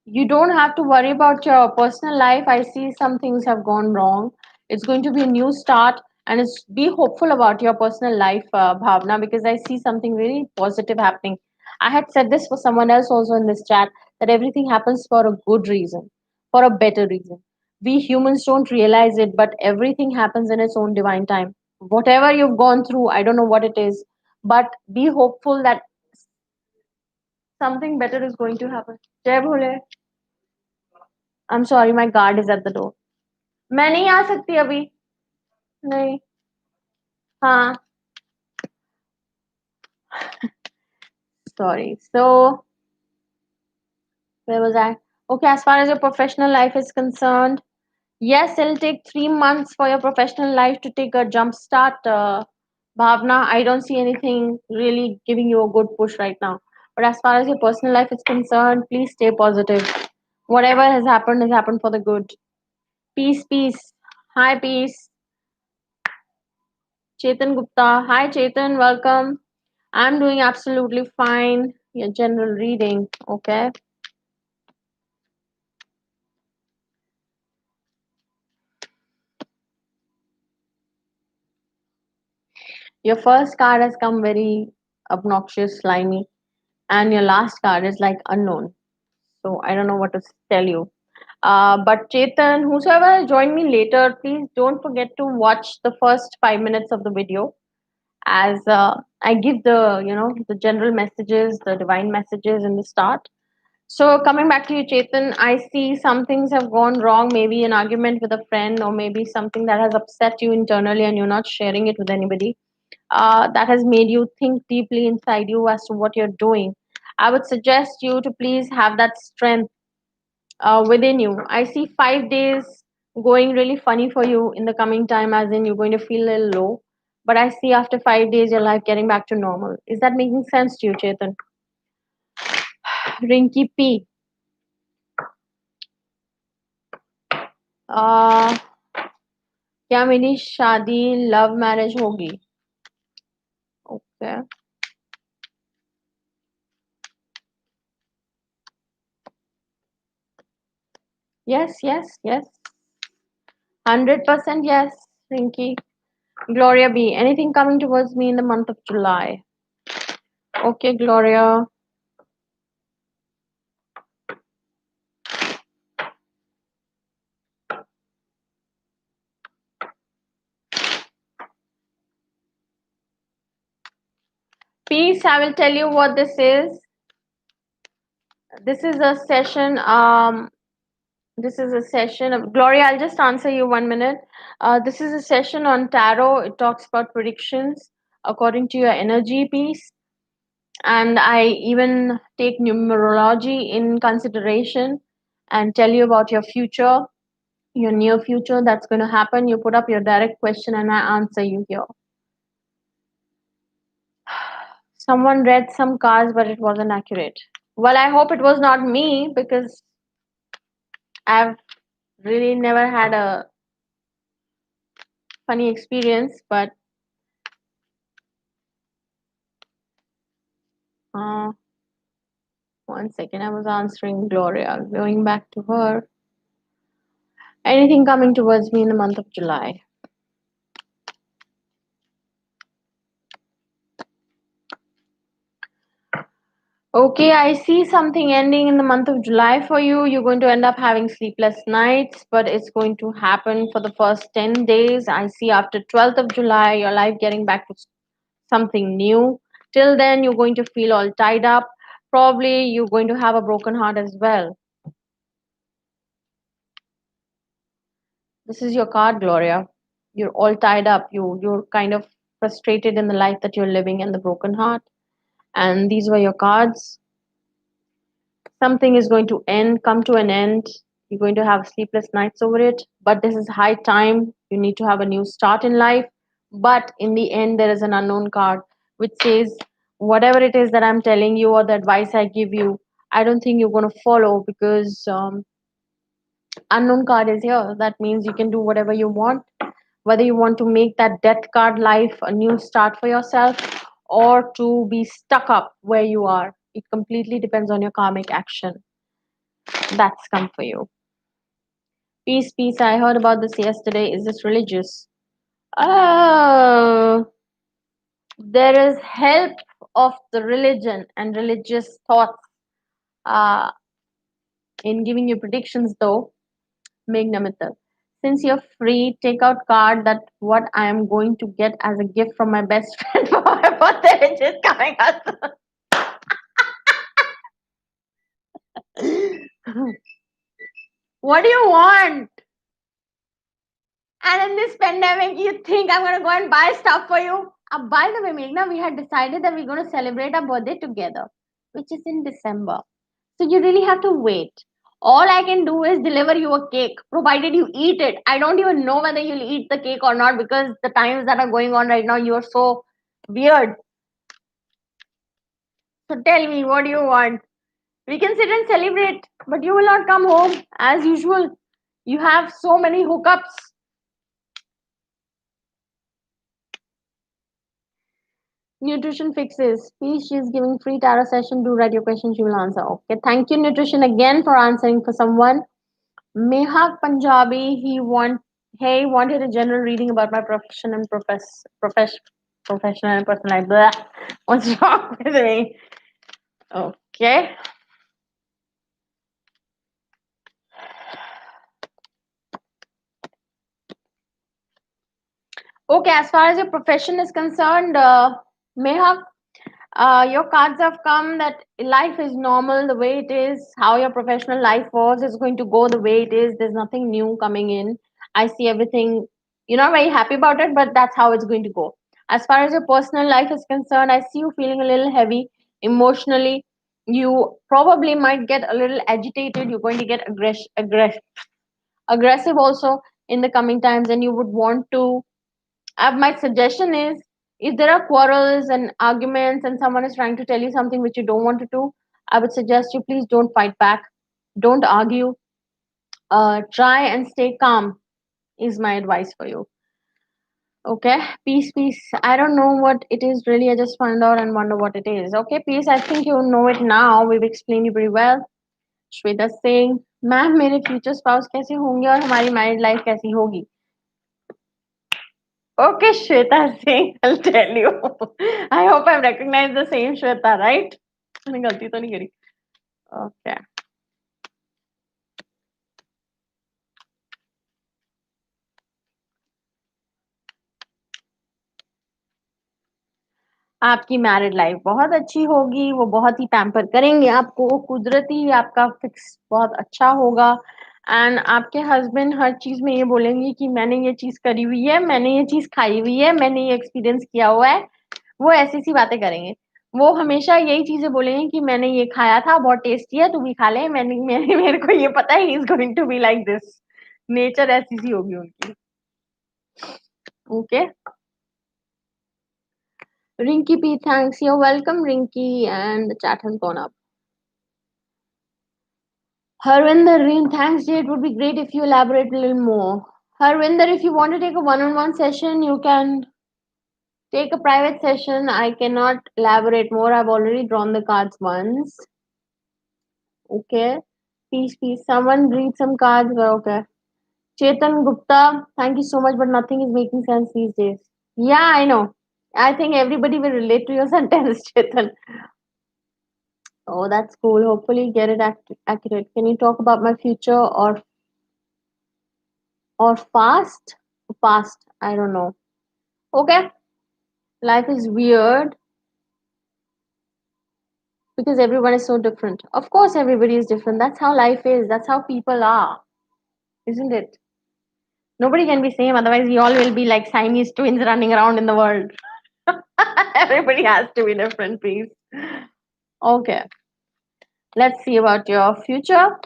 You don't have to worry about your personal life. I see some things have gone wrong. It's going to be a new start, and it's be hopeful about your personal life, Bhavna, because I see something very positive happening. I had said this for someone else also in this chat, that everything happens for a good reason, for a better reason. We humans don't realize it, but everything happens in its own divine time. Whatever you've gone through, I don't know what it is, but be hopeful that something better is going to happen. Jai Bhole. I'm sorry, my guard is at the door. मैं नहीं आ सकती अभी. नहीं. हाँ. Sorry. So where was I? Okay, as far as your professional life is concerned, yes, it'll take 3 months for your professional life to take a jump start. Bhavna, I don't see anything really giving you a good push right now. But as far as your personal life is concerned, please stay positive. Whatever has happened for the good. Peace, peace. Hi, peace. Chetan Gupta. Hi, Chetan. Welcome. I'm doing absolutely fine. Your general reading, okay? Your first card has come very obnoxious, slimy, and your last card is like unknown. So I don't know what to tell you. But Chetan, whosoever has joined me later, please don't forget to watch the first 5 minutes of the video, as I give the general messages, the divine messages in the start. So coming back to you, Chetan, I see some things have gone wrong. Maybe an argument with a friend, or maybe something that has upset you internally, and you're not sharing it with anybody. That has made you think deeply inside you as to what you're doing. I would suggest you to please have that strength within you. I see 5 days going really funny for you in the coming time, as in you're going to feel a little low. But I see after 5 days your life getting back to normal. Is that making sense to you, Chetan? Rinky P. Uh, क्या मेरी शादी love marriage होगी? Okay. Yes, yes, yes. 100% yes, Rinky. Gloria B. Anything coming towards me in the month of July? Okay, Gloria. Peace, I will tell you what this is. This is a session. This is a session of Gloria. I'll just answer you 1 minute. This is a session on tarot. It talks about predictions according to your energy piece, and I even take numerology in consideration and tell you about your future, your near future that's going to happen. You put up your direct question, and I answer you here. Someone read some cards, but it wasn't accurate. Well, I hope it was not me, because I've really never had a funny experience. But uh, one second, I was answering Gloria, going back to her. Anything coming towards me in the month of July? Okay, I see something ending in the month of July for you. You're going to end up having sleepless nights, but it's going to happen for the first 10 days. I see after 12th of July, your life getting back to something new. Till then, you're going to feel all tied up. Probably you're going to have a broken heart as well. This is your card, Gloria. You're all tied up. You're kind of frustrated in the life that you're living, and the broken heart. And these were your cards. Something is going to come to an end. You're going to have sleepless nights over it, but this is high time. You need to have a new start in life. But in the end, there is an unknown card which says, whatever it is that I'm telling you or the advice I give you, I don't think you're going to follow, because unknown card is here. That means you can do whatever you want, whether you want to make that death card life a new start for yourself, or to be stuck up where you are. It completely depends on your karmic action that's come for you. Peace, peace. I heard about this yesterday. Is this religious? Oh, there is help of the religion and religious thoughts uh, in giving you predictions, though. Meghna Mittal. Since you're free, take out card that what I am going to get as a gift from my best friend for my birthday, which is coming up. What do you want? And in this pandemic, you think I'm gonna go and buy stuff for you? By the way, Meghna, we had decided that we're gonna celebrate our birthday together, which is in December. So you really have to wait. All I can do is deliver you a cake, provided you eat it. I don't even know whether you'll eat the cake or not, because the times that are going on right now, you're so weird. So tell me, what do you want? We can sit and celebrate, but you will not come home as usual. You have so many hookups. Nutrition fixes. Please, she's giving free tarot session. Do write your question. She will answer. Okay. Thank you, Nutrition, again for answering for someone. Mehak Punjabi. He wanted a general reading about my profession and professional and personal life. Blah. What's wrong with me? Okay. Okay. As far as your profession is concerned, Mehak, your cards have come that life is normal the way it is. How your professional life was is going to go the way it is. There's nothing new coming in. I see everything. You're not very happy about it, but that's how it's going to go. As far as your personal life is concerned, I see you feeling a little heavy emotionally. You probably might get a little agitated. You're going to get aggressive also in the coming times, and you would want to, my suggestion is, if there are quarrels and arguments and someone is trying to tell you something which you don't want to do, I would suggest you please don't fight back, don't argue, try and stay calm is my advice for you. Okay, peace, peace. I don't know what it is really. I just find out and wonder what it is. Okay, peace. I think you know it now. We've explained it pretty well. Shweta Singh, ma'am मेरे future spouse कैसे होंगे और हमारी married life कैसी होगी? Okay, Shweta Singh, I'll tell you. I hope I recognize the same Shweta, right? मैंने गलती तो नहीं करी. Okay. आपकी मैरिड लाइफ बहुत अच्छी होगी, वो बहुत ही पैम्पर करेंगे आपको, कुदरती आपका फिक्स बहुत अच्छा होगा, एंड आपके हस्बैंड हर चीज में ये बोलेंगे कि मैंने ये चीज करी हुई है, मैंने ये चीज खाई हुई है, मैंने ये एक्सपीरियंस किया हुआ है. वो ऐसी सी बातें करेंगे. वो हमेशा यही चीजें बोलेंगे कि मैंने ये खाया था, बहुत टेस्टी है, तू भी खा ले, मैंने मैंने मेरे को ये पता है, he is going to be like this. Nature ऐसी सी होगी उनकी. Okay. Rinky P, thanks. You're welcome, Rinky, and the chat has gone up. Harvinder, thanks, Jay. It would be great if you elaborate a little more. Harvinder, if you want to take a one-on-one session, you can take a private session. I cannot elaborate more. I've already drawn the cards once. Okay. Peace, peace. Someone read some cards. Okay. Chetan Gupta, thank you so much, but nothing is making sense these days. Yeah, I know. I think everybody will relate to your sentence, Chetan. Oh, that's cool. Hopefully, get it accurate. Can you talk about my future or fast? Past? I don't know. Okay, life is weird because everyone is so different. Of course, everybody is different. That's how life is. That's how people are, isn't it? Nobody can be same. Otherwise, we all will be like Siamese twins running around in the world. Everybody has to be different, please. Okay, let's see about your future.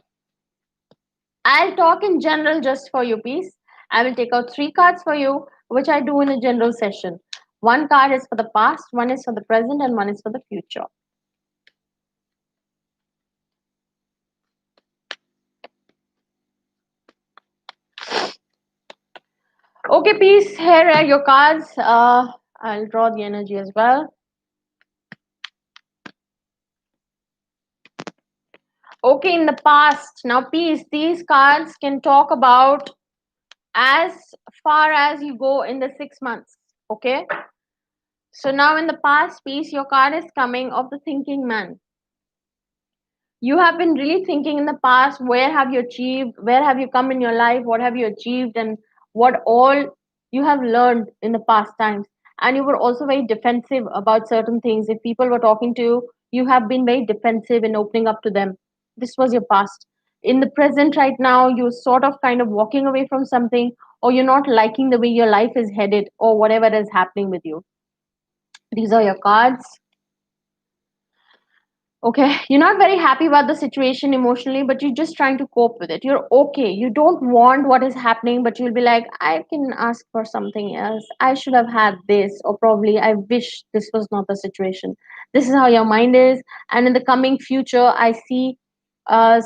I'll talk in general just for you, please. I will take out 3 cards for you, which I do in a general session. One card is for the past, one is for the present, and one is for the future. Okay, peace. Here are your cards. I'll draw the energy as well. Okay, in the past. Now, peace. These cards can talk about as far as you go in the 6 months. Okay. So now in the past, peace, your card is coming of the thinking man. You have been really thinking in the past, where have you achieved, where have you come in your life, what have you achieved, and what all you have learned in the past times. And you were also very defensive about certain things. If people were talking to you, you have been very defensive in opening up to them. This was your past. In the present right now, you're sort of kind of walking away from something, or you're not liking the way your life is headed, or whatever is happening with you. These are your cards. Okay, you're not very happy about the situation emotionally, but you're just trying to cope with it. You're okay. You don't want what is happening, but you'll be like, I can ask for something else. I should have had this, or probably I wish this was not the situation. This is how your mind is. And in the coming future, I see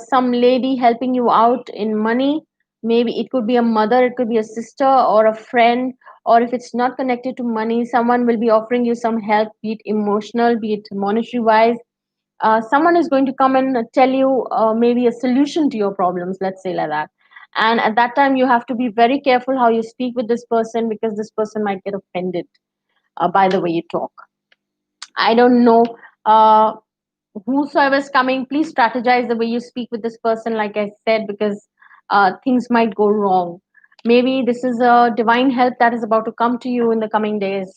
some lady helping you out in money. Maybe it could be a mother, it could be a sister, or a friend. Or if it's not connected to money, someone will be offering you some help, be it emotional, be it monetary wise. Someone is going to come and tell you maybe a solution to your problems, let's say like that. And at that time you have to be very careful how you speak with this person, because this person might get offended by the way you talk. I don't know. uh, Whosoever is coming, please strategize the way you speak with this person, like I said, because things might go wrong. Maybe this is a divine help that is about to come to you in the coming days.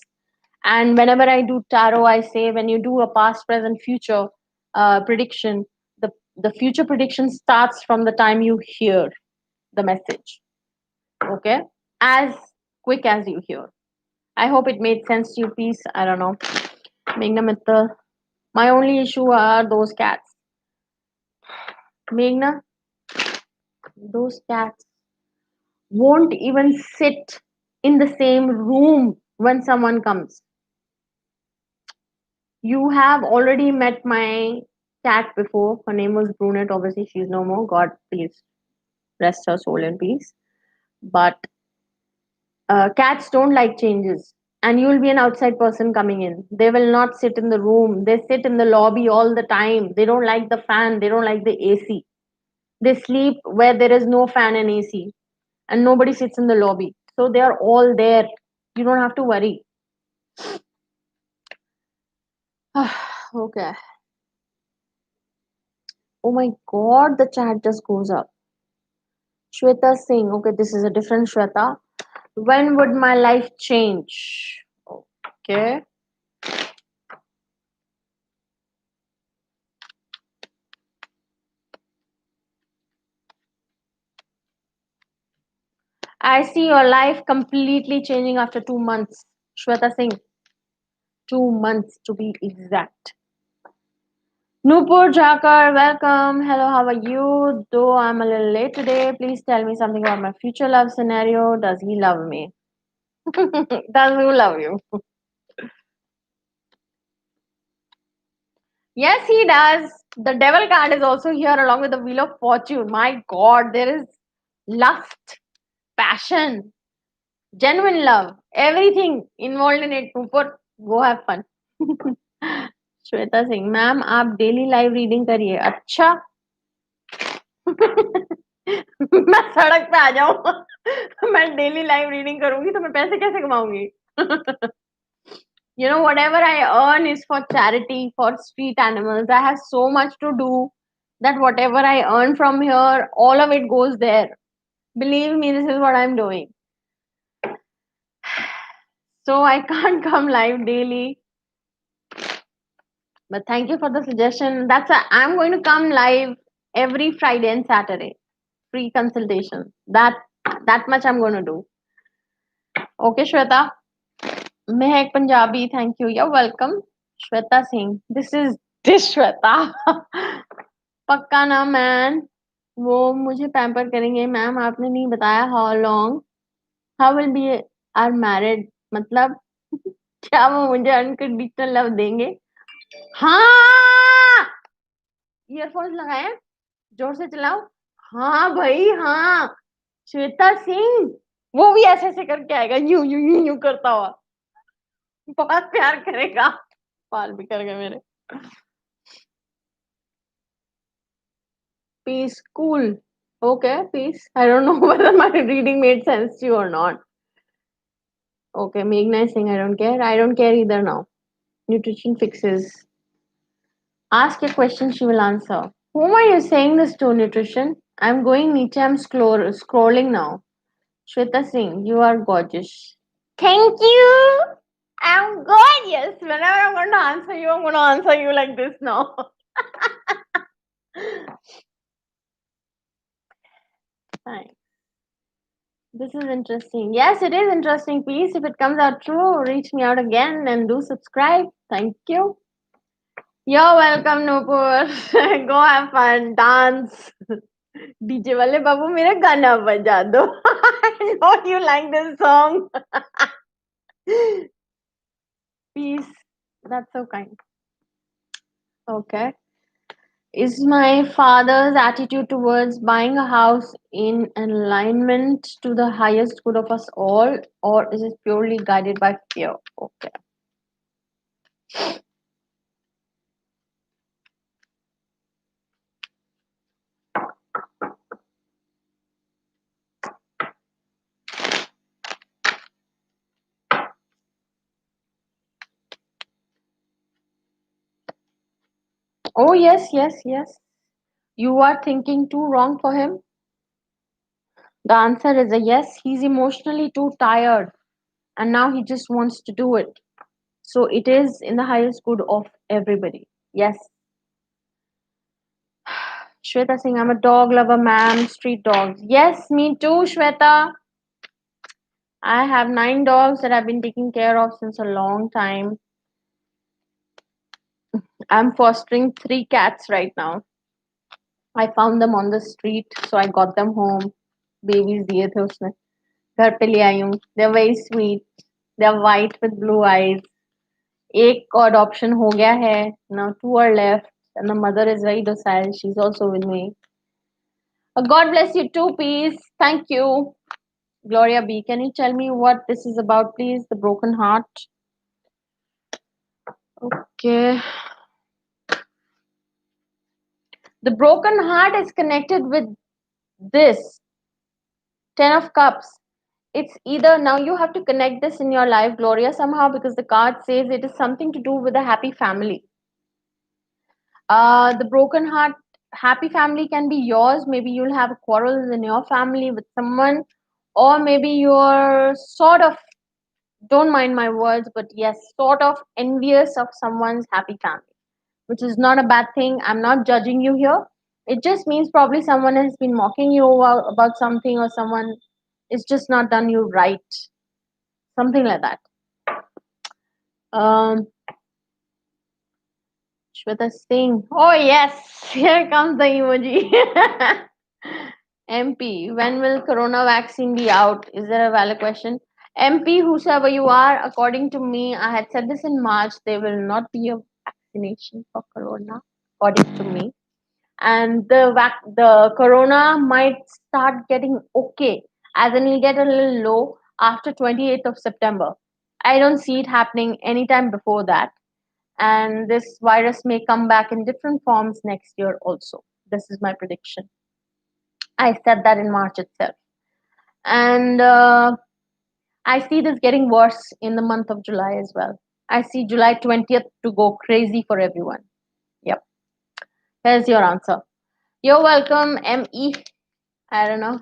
And whenever I do tarot, I say when you do a past, present, future prediction, the future prediction starts from the time you hear the message. Okay, as quick as you hear. I hope it made sense to you. Peace. I don't know. Meghna Mittal. My only issue are those cats. Meghna, those cats won't even sit in the same room when someone comes. You have already met my cat before. Her name was Brunette. Obviously, she's no more. God, please rest her soul in peace. But cats don't like changes. And you will be an outside person coming in. They will not sit in the room. They sit in the lobby all the time. They don't like the fan. They don't like the AC. They sleep where there is no fan and AC. And nobody sits in the lobby. So they are all there. You don't have to worry. Okay. Oh my god, the chat just goes up. Shweta Singh. Okay, this is a different Shweta. When would my life change? Okay. I see your life completely changing after 2 months. Shweta Singh. 2 months to be exact. Nupur Jakar, welcome. Hello, how are you? Though I'm a little late today, please tell me something about my future love scenario. Does he love me? Does who love you? Yes, he does. The devil card is also here along with the wheel of fortune. My god, there is lust, passion, genuine love, everything involved in it. Nupur, go have fun. Shweta Singh ma'am आप daily live reading करिए अच्छा मैं सड़क पे आ जाऊं मैं daily live reading करूंगी तो मैं पैसे कैसे कमाऊंगी whatever I earn is for charity, for street animals. I have so much to do that whatever I earn from here, all of it goes there. Believe me, this is what I'm doing. So I can't come live daily. But thank you for the suggestion. That's why I'm going to come live every Friday and Saturday. Free consultation. That much I'm going to do. Okay, Shweta. Mehak Punjabi, thank you. You're welcome. Shweta Singh. This Shweta. पक्का ना man वो मुझे pamper करेंगे ma'am आपने नहीं बताया how long how will be are married, मतलब क्या वो मुझे अनकंडीशनल लव देंगे? हाँ, ईयरफोन्स लगाए हैं? जोर से चलाओ। हाँ भाई हाँ, श्वेता सिंह, वो भी ऐसे ऐसे करके आएगा, यूं यूं यूं यूं करता हुआ, बहुत प्यार करेगा। बाल भी कर गए मेरे। Peace, cool. Okay, peace. I don't know whether my reading made sense to you or not. Okay, Meghna is saying I don't care. I don't care either now. Nutrition fixes. Ask a question, she will answer. Whom are you saying this to, Nutrition? I'm going Nietzsche, I'm scrolling now. Shweta Singh, you are gorgeous. Thank you. I'm gorgeous. Whenever I'm going to answer you, I'm going to answer you like this now. Fine. This is interesting. Yes, it is interesting piece. If it comes out true, reach me out again and do subscribe. Thank you. You're welcome, Nupur. Go have fun, dance. DJ वाले बाबू मेरा गाना बजा दो. I know you like this song. Peace. That's so kind. Okay. Is my father's attitude towards buying a house in alignment to the highest good of us all, or is it purely guided by fear? Okay. Oh, yes, yes, yes. You are thinking too wrong for him. The answer is a yes. He's emotionally too tired and now he just wants to do it. So it is in the highest good of everybody. Yes. Shweta saying, I'm a dog lover, ma'am. Street dogs. Yes, me too, Shweta. I have 9 dogs that I've been taking care of since a long time. I'm fostering 3 cats right now. I found them on the street, so I got them home. Babies दिए थे उसने. घर पे ले आई हूँ. They're very sweet. They're white with blue eyes. एक को adoption हो गया है. Now 2 are left, and the mother is very docile. She's also with me. God bless you too, peace. Thank you. Gloria B, can you tell me what this is about, please? The broken heart. Okay. The broken heart is connected with this 10 of cups. It's either now you have to connect this in your life, Gloria, somehow, because the card says it is something to do with a happy family. The broken heart, happy family can be yours. Maybe you'll have quarrels in your family with someone, or maybe you're sort of, don't mind my words, but yes, sort of envious of someone's happy family, which is not a bad thing. I'm not judging you here. It just means probably someone has been mocking you about something, or someone is just not done you right, something like that. Um, Shweta Singh. Oh yes, here comes the emoji. MP, when will corona vaccine be out? Is there a valid question? MP, whosoever you are, according to me, I had said this in March, there will not be a vaccination for corona, according to me. And the corona might start getting okay, as in it'll get a little low after 28th of September. I don't see it happening anytime before that, and this virus may come back in different forms next year also. This is my prediction. I said that in March itself. And I see this getting worse in the month of July as well. I see July 20th to go crazy for everyone. Yep. Here's your answer. You're welcome, ME. I don't know.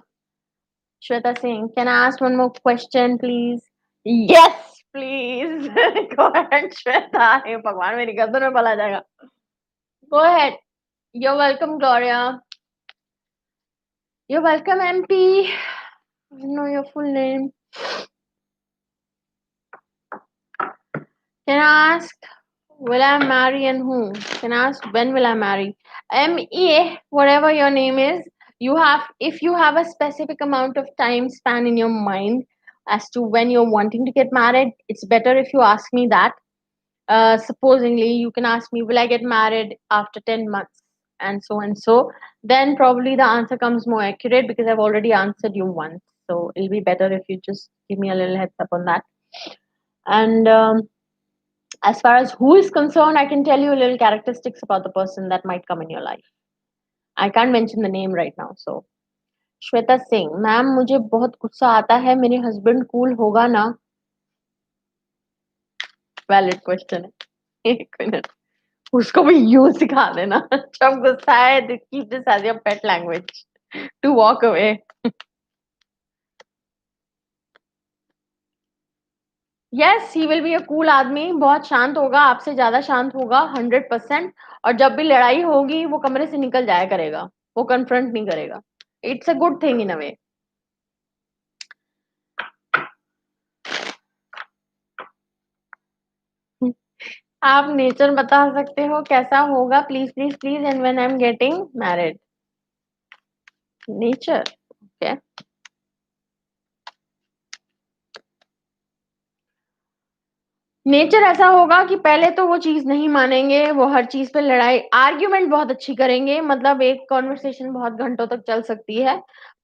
Shweta Singh, can I ask one more question, please? Yes, please. Go ahead, Shweta. Hey, Bhagwan, मेरी गर्दन में बल आ जाएगा. Go ahead. You're welcome, Gloria. You're welcome, MP. I know your full name. Can I ask, will I marry and who? Can I ask, when will I marry? MEA, whatever your name is, you have, if you have a specific amount of time span in your mind as to when you're wanting to get married, it's better if you ask me that. Supposingly, you can ask me, will I get married after 10 months? And so and so. Then probably the answer comes more accurate because I've already answered you once. So it'll be better if you just give me a little heads up on that. And as far as who is concerned, I can tell you a little characteristics about the person that might come in your life. I can't mention the name right now. So, Shweta Singh ma'am, मुझे बहुत गुस्सा आता है, मेरे husband cool होगा ना? Valid question है. एक मिनट, उसको भी यू सिखा देना. जब गुस्सा है, keep this as your pet language to walk away. Yes, he will be a cool आदमी. बहुत शांत होगा, आपसे ज्यादा शांत होगा 100%. और जब भी लड़ाई होगी वो कमरे से निकल जाया करेगा, वो कन्फ्रंट नहीं करेगा. It's a good thing in a way. आप नेचर बता सकते हो कैसा होगा, please please please, and when I am getting married. Nature, okay. Nature ऐसा होगा कि पहले तो वो चीज नहीं मानेंगे, वो हर चीज पे लड़ाई, आर्ग्यूमेंट बहुत अच्छी करेंगे, मतलब एक कॉन्वर्सेशन बहुत घंटों तक चल सकती है,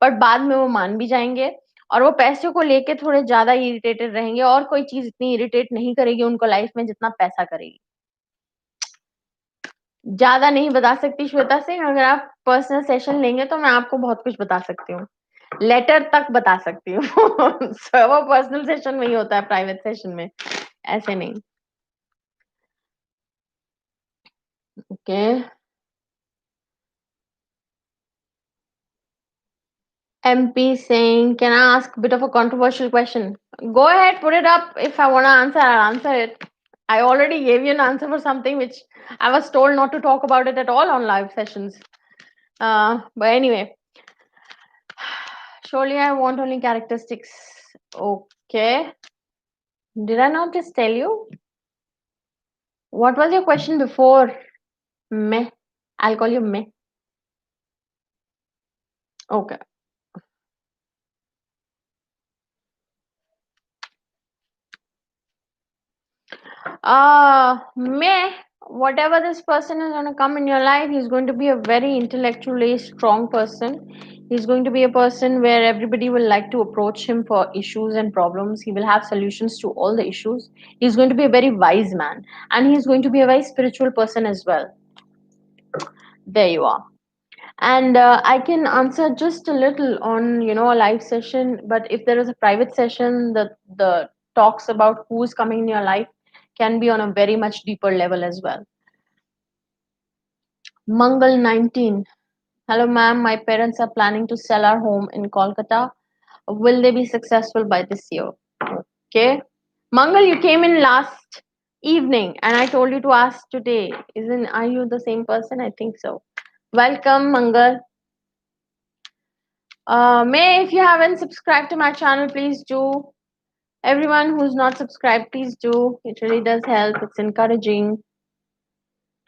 बट बाद में वो मान भी जाएंगे. और वो पैसे को लेके थोड़े ज्यादा इरिटेटेड रहेंगे, और कोई चीज इतनी इरिटेट नहीं करेगी उनको लाइफ में जितना पैसा करेगी. ज्यादा नहीं बता सकती श्वेता सिंह. अगर आप पर्सनल सेशन लेंगे तो मैं आपको बहुत कुछ बता सकती हूँ, लेटर तक बता सकती हूँ. वो पर्सनल सेशन में ही होता है, प्राइवेट सेशन में ऐसे नहीं. Okay. MP saying, can I ask a bit of a controversial question? Go ahead, put it up. If I want to answer, I'll answer it. I already gave you an answer for something which I was told not to talk about it at all on live sessions. But anyway, surely I want only characteristics. Okay. Did I not just tell you? What was your question before? Meh. I'll call you meh. Okay. May, whatever this person is going to come in your life, he's going to be a very intellectually strong person. He's going to be a person where everybody will like to approach him for issues and problems. He will have solutions to all the issues. He's going to be a very wise man, and he's going to be a very spiritual person as well. There you are. And I can answer just a little on a live session, but if there is a private session, the talks about who's coming in your life can be on a very much deeper level as well. Mangal 19. Hello ma'am, my parents are planning to sell our home in Kolkata. Will they be successful by this year? Okay. Mangal, you came in last evening and I told you to ask today. Are you the same person? I think so. Welcome, Mangal. May, if you haven't subscribed to my channel, please do. Everyone who's not subscribed, please do. It really does help. It's encouraging.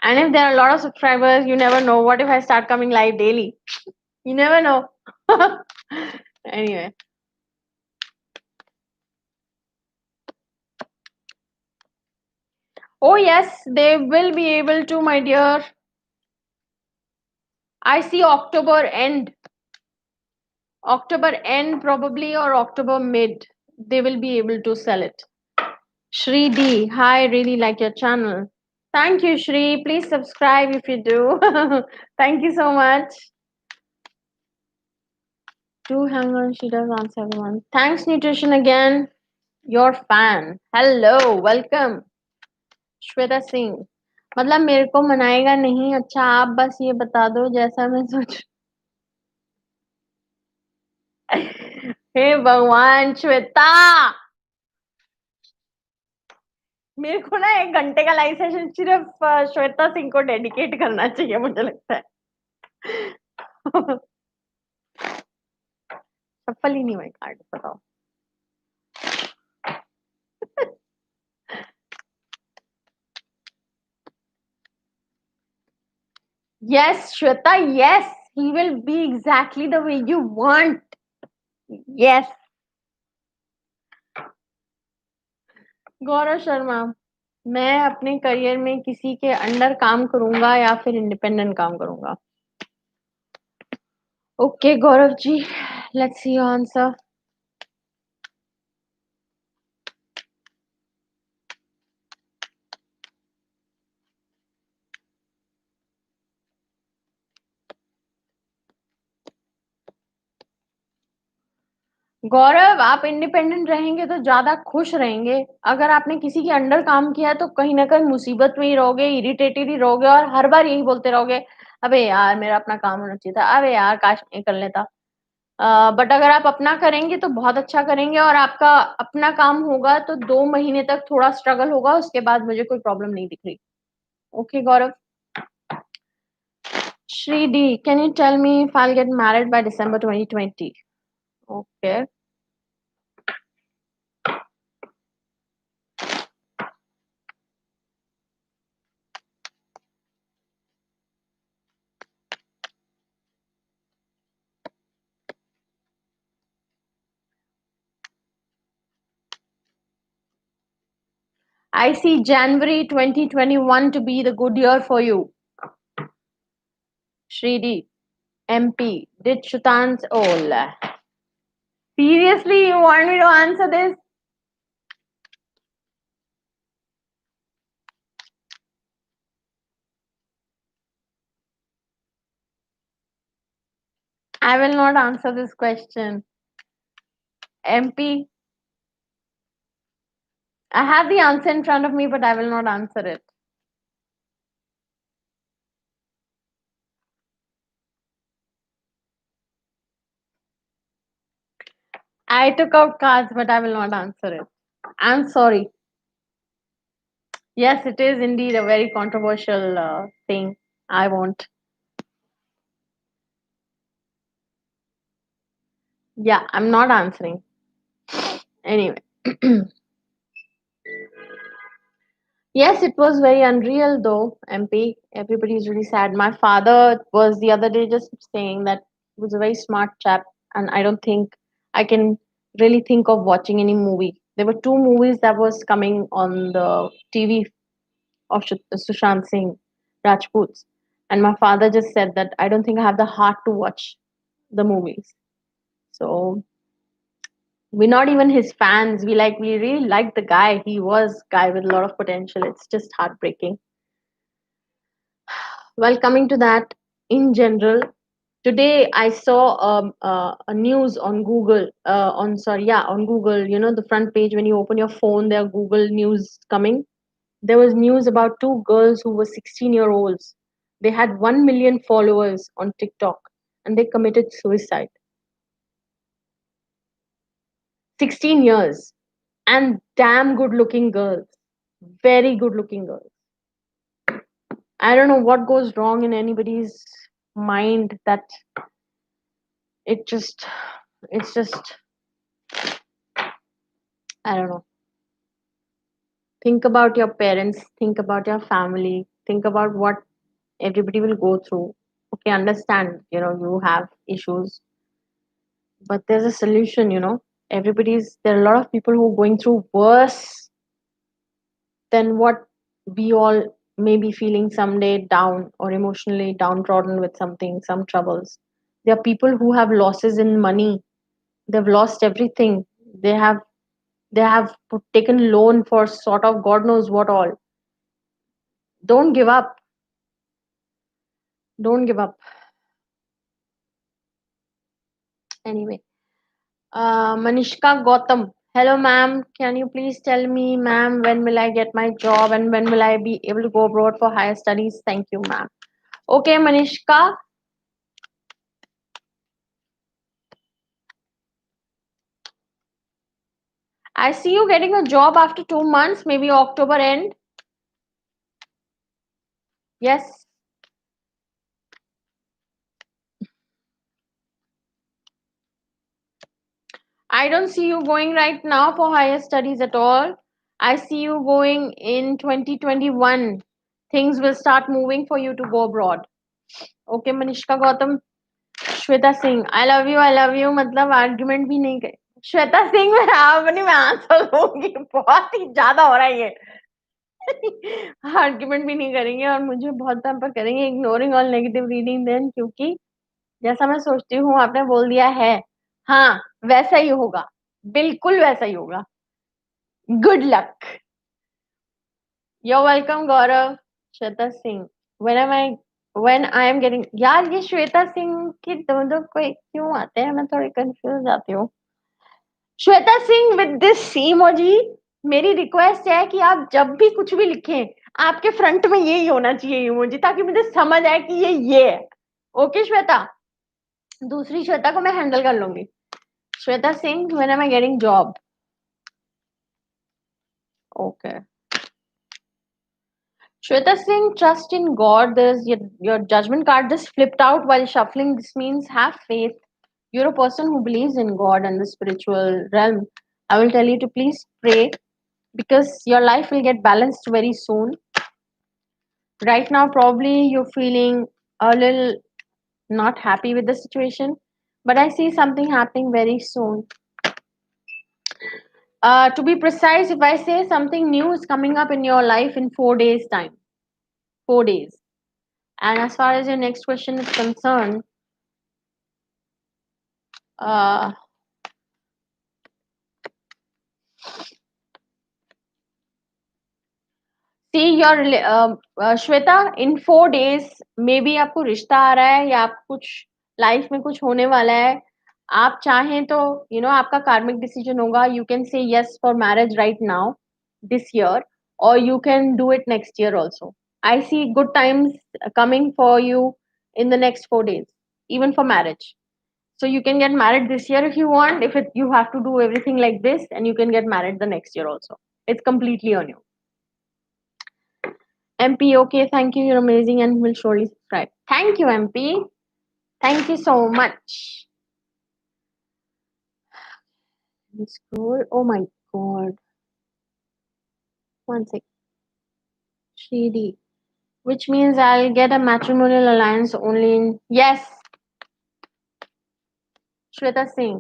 And if there are a lot of subscribers, you never know. What if I start coming live daily? You never know. Anyway. Oh, yes, they will be able to, my dear. I see October end. October end, probably, or October mid. They will be able to sell it. Shri D, hi, really like your channel. Thank you, Shri. Please subscribe if you do. Thank you so much. Do hang on, she does answer everyone. Thanks, Nutrition, again. Your fan. Hello, welcome. Shweta Singh, मतलब मेरे को मनाएगा नहीं. अच्छा, आप बस ये बता दो जैसा मैं सोच. हे भगवान, श्वेता, मेरे को ना 1 घंटे का लाइव सेशन सिर्फ श्वेता सिंह को डेडिकेट करना चाहिए, मुझे लगता है. सफल ही नहीं हुआ कार्ड, बताओ. Yes, Shweta, yes, he will be exactly the way you want. Yes. Gaurav Sharma, मैं अपने करियर में किसी के अंडर काम करूंगा या फिर इंडिपेंडेंट काम करूंगा? Okay Gaurav ji, let's see your answer. Gaurav, आप इंडिपेंडेंट रहेंगे तो ज्यादा खुश रहेंगे. अगर आपने किसी के अंडर काम किया है तो कहीं ना कहीं मुसीबत में ही रहोगे, इरिटेटेड ही रहोगे और हर बार यही बोलते रहोगे, अबे यार मेरा अपना काम होना चाहिए था, अबे यार काश मैं कर लेता. बट अगर आप अपना करेंगे तो बहुत अच्छा करेंगे और आपका अपना काम होगा तो 2 महीने तक थोड़ा स्ट्रगल होगा, उसके बाद मुझे कोई प्रॉब्लम नहीं दिख रही. Okay Gaurav. Shri D, can you tell me if I'll get married by December 2020? Okay. I see January 2021 to be the good year for you. Shri D, MP, did Shutan's all? Seriously, you want me to answer this? I will not answer this question. MP, I have the answer in front of me, but I will not answer it. I took out cards, but I will not answer it. I'm sorry. Yes, it is indeed a very controversial thing. I won't. Yeah, I'm not answering. Anyway. Yes, it was very unreal though, MP. Everybody's really sad. My father was the other day just saying that he was a very smart chap, and I don't think I can really think of watching any movie. There were two movies that was coming on the TV of Sushant Singh Rajput's, and my father just said that I don't think I have the heart to watch the movies. So we're not even his fans. We really like the guy. He was guy with a lot of potential. It's just heartbreaking. Well, coming to that, in general, today I saw a news on Google. On Google. You know, the front page when you open your phone, there are Google News coming. There was news about two girls who were 16-year-olds. They had 1 million followers on TikTok, and they committed suicide. 16 years, and damn good-looking girls, very good-looking girls. I don't know what goes wrong in anybody's mind that it just it's just I don't know. Think about your parents, think about your family, think about what everybody will go through. Okay, understand, you have issues, but there's a solution. There are a lot of people who are going through worse than what we all may be feeling someday, down or emotionally downtrodden with something, some troubles. There are people who have losses in money. They've lost everything. They have taken loan for sort of god knows what all. Don't give up. Don't give up. Anyway, Manishka Gautam, hello ma'am, can you please tell me, ma'am, when will I get my job and when will I be able to go abroad for higher studies? Thank you, ma'am. Okay, Manishka, I see you getting a job after 2 months, maybe October end. Yes. I don't see you going right now for higher studies at all. I see you going in 2021. Things will start moving for you to go abroad. Okay, Manishka Gautam. Shweta Singh, I love you, I love you, मतलब argument भी नहीं करे. श्वेता सिंह मैं अपनी मैं answer दूंगी, बहुत ही ज्यादा हो रहा है ये। आर्ग्यूमेंट भी नहीं करेंगे और मुझे बहुत टाइम पर करेंगे ignoring all negative reading then, क्योंकि जैसा मैं सोचती हूँ आपने बोल दिया है, हाँ वैसा ही होगा, बिल्कुल वैसा ही होगा। Good luck. You're welcome, Gaurav. Shweta Singh, when I am getting, यार ये श्वेता सिंह की दो कोई क्यों आते हैं, मैं थोड़ी कंफ्यूज जाती हूँ। Shweta Singh with this emoji, मेरी रिक्वेस्ट है कि आप जब भी कुछ भी लिखें, आपके फ्रंट में यही होना चाहिए इमोजी, ताकि मुझे समझ आए कि ये है। ओके श्वेता, दूसरी श्वेता को मैं हैंडल कर लूंगी। Shweta Singh, when am I getting job? Okay. Shweta Singh, trust in God. There's your judgment card just flipped out while shuffling. This means have faith. You're a person who believes in God and the spiritual realm. I will tell you to please pray because your life will get balanced very soon. Right now, probably you're feeling a little not happy with the situation, but I see something happening very soon. To be precise, if I say something new is coming up in your life in 4 days' time, 4 days. And as far as your next question is concerned, uh, see your Shweta, in 4 days may be आपको रिश्ता आ रहा है या आप कुछ life में कुछ होने वाला है। आप चाहें तो आपका कार्मिक डिसीजन होगा, you can say yes for marriage right now this year, और you can do it next year also. I see good times coming for you in the next 4 days, even for marriage. So you can get married this year if you want. If you have to do everything like this, and you can get married the next year also. It's completely on you. MP, okay, thank you. You're amazing and will surely subscribe. Thank you, MP. Thank you so much. Scroll. Oh my god. One sec. Shady. Which means I'll get a matrimonial alliance only in. Yes, Shweta Singh.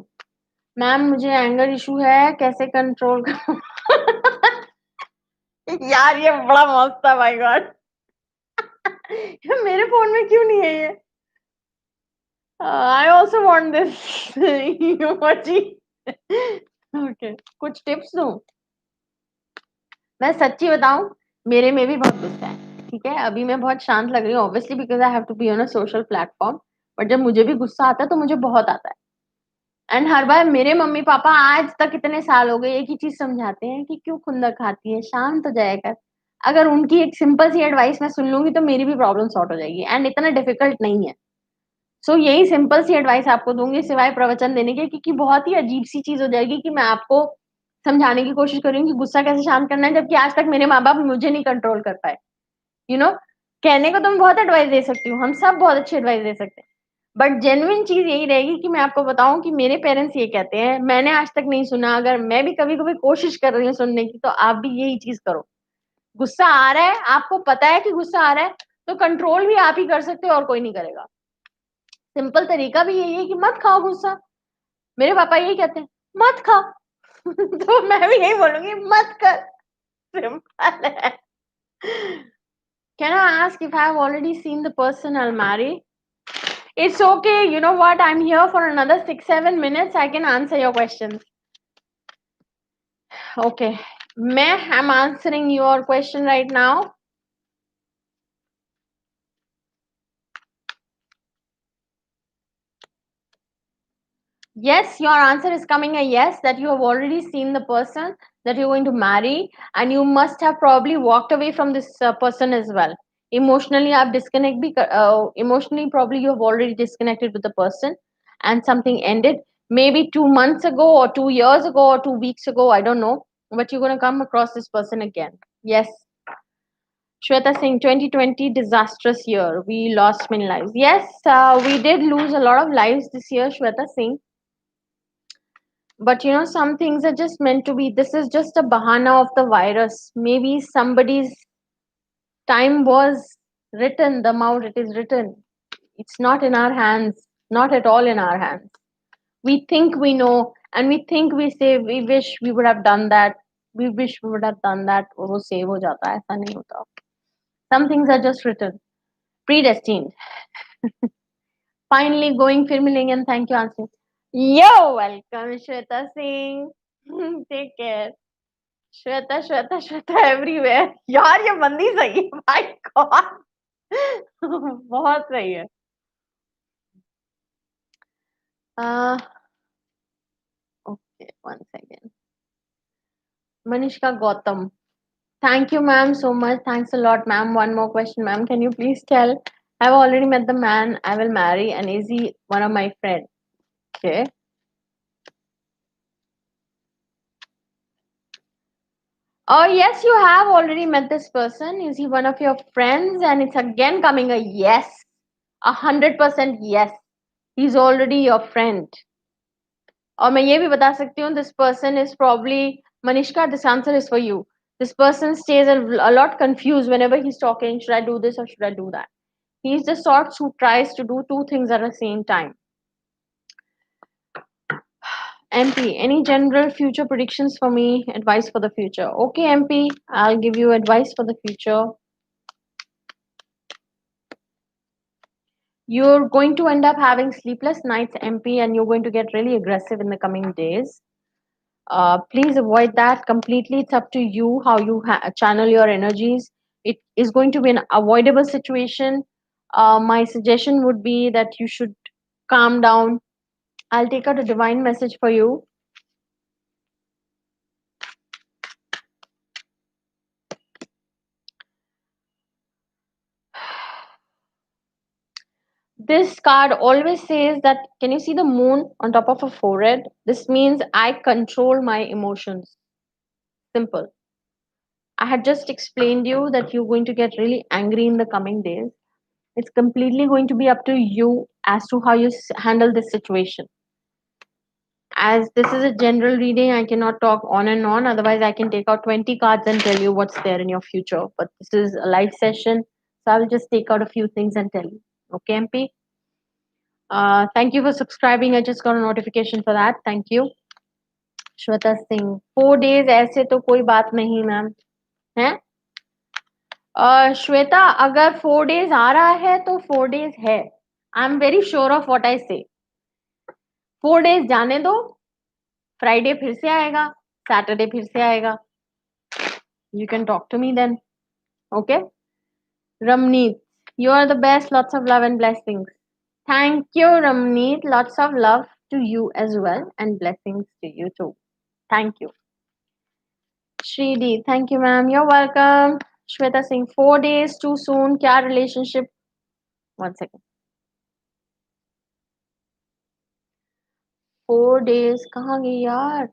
Ma'am मुझे anger issue है, कैसे control करूं? यार ये बड़ा मस्त था, my God. मेरे फोन में क्यों नहीं है ये? I also want this emoji. Okay, कुछ टिप्स दूं? मैं सच्ची बताऊं, मेरे में भी बहुत गुस्सा है, ठीक है? अभी मैं बहुत शांत लग रही हूँ obviously because I have to be on a social platform, but जब मुझे भी गुस्सा आता है तो मुझे बहुत आता है। एंड हर बार मेरे मम्मी पापा आज तक इतने साल हो गए एक ही चीज समझाते हैं कि क्यों खुंदक खाती है, शांत हो जाया कर। अगर उनकी एक सिंपल सी एडवाइस मैं सुन लूंगी तो मेरी भी प्रॉब्लम सॉर्ट हो जाएगी, एंड इतना डिफिकल्ट नहीं है। सो यही सिंपल सी एडवाइस आपको दूंगी सिवाय प्रवचन देने के, क्योंकि बहुत ही अजीब सी चीज हो जाएगी कि मैं आपको समझाने की कोशिश करूंगी कि गुस्सा कैसे शांत करना है, जबकि आज तक मेरे माँ बाप मुझे नहीं कंट्रोल कर पाए। यू नो कहने को तो मैं बहुत एडवाइस दे सकती हूँ, हम सब बहुत अच्छी एडवाइस दे सकते हैं, बट जेन्युइन चीज यही रहेगी कि मैं आपको बताऊं कि मेरे पेरेंट्स ये कहते हैं, मैंने आज तक नहीं सुना। अगर मैं भी कभी कभी कोशिश कर रही हूँ सुनने की, तो आप भी यही चीज करो। गुस्सा आ रहा है, आपको पता है कि गुस्सा आ रहा है, तो कंट्रोल भी आप ही कर सकते हो और कोई नहीं करेगा। सिंपल तरीका भी यही है कि मत खाओ गुस्सा। मेरे पापा यही कहते हैं, मत खा। तो मैं भी यही बोलूंगी, मत कर। सिंपल है। Can I ask if I have already seen the person I'll marry? It's okay. You know what? I'm here for another 6-7 minutes. I can answer your questions. Okay. I'm answering your question right now. Yes, your answer is coming a yes, that you have already seen the person that you're going to marry, and you must have probably walked away from this person as well. Emotionally, emotionally, probably you have already disconnected with the person, and something ended maybe 2 months ago, or 2 years ago, or 2 weeks ago. I don't know, but you're going to come across this person again. Yes. Shweta Singh, 2020 disastrous year. We lost many lives. Yes, we did lose a lot of lives this year, Shweta Singh. But some things are just meant to be. This is just a bahana of the virus. Maybe somebody's time was written, the amount it is written. It's not in our hands, not at all in our hands. We think we know, and we think we say we wish we would have done that. We wish we would have done that. और वो save हो जाता है. ऐसा नहीं होता. Some things are just written, predestined. Finally, going फिर मिलेंगे and thank you answering. Yo, welcome Shweta Singh. Take care. Shweta Shweta Shweta everywhere. यार ये बंदी सही है. My God. बहुत सही है. Okay, one second. Manishka Gautam. Thank you, ma'am, so much. Thanks a lot, ma'am. One more question, ma'am. Can you please tell? I've already met the man I will marry, and is he one of my friends? Okay. Oh, yes, you have already met this person. Is he one of your friends? And it's again coming a yes. 100% yes. He's already your friend. और मैं ये भी बता सकती हूँ, this person is probably Manishka. This answer is for you. This person stays a lot confused whenever he's talking. Should I do this or should I do that? He's the sort who tries to do two things at the same time. MP, any general future predictions for me? Advice for the future. Okay, MP, I'll give you advice for the future. You're going to end up having sleepless nights, MP, and you're going to get really aggressive in the coming days. Please avoid that completely. It's up to you how you channel your energies. It is going to be an avoidable situation. My suggestion would be that you should calm down. I'll take out a divine message for you. This card always says that, can you see the moon on top of a forehead? This means I control my emotions. Simple. I had just explained you that you're going to get really angry in the coming days. It's completely going to be up to you as to how you handle this situation. As this is a general reading, I cannot talk on and on. Otherwise, I can take out 20 cards and tell you what's there in your future. But this is a live session, so I will just take out a few things and tell you. Okay, MP? Thank you for subscribing. I just got a notification for that. Thank you. Shweta Singh, 4 days ऐसे तो कोई बात नहीं ma'am. है श्वेता, अगर 4 days आ रहा है तो 4 days है. I am very sure of what I से. 4 days जाने दो. फ्राइडे फिर से आएगा. सैटरडे फिर से आएगा. You can talk to me then. Okay. Ramneet, you are the best. Lots of love and blessings. Thank you, Ramneet. Lots of love to you as well, and blessings to you too. Thank you. Shridi, thank you, ma'am. You're welcome. Shweta Singh, 4 days too soon. Kya relationship? 1 second. 4 days कहाँ गई यार?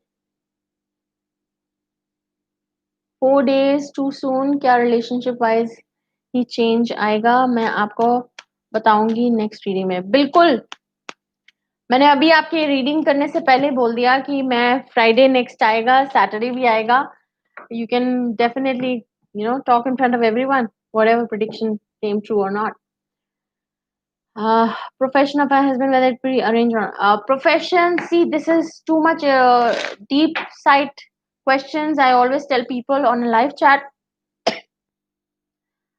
4 days too soon. क्या relationship wise ही change आएगा? मैं आपको बताऊंगी next reading में. बिल्कुल. मैंने अभी आपके रीडिंग करने से पहले बोल दिया कि मैं फ्राइडे नेक्स्ट आएगा, सैटरडे भी आएगा. You can definitely, talk in front of everyone, whatever prediction came true or not. Profession of my husband, whether it be arranged or profession. See, this is too much deep side questions. I always tell people on a live chat,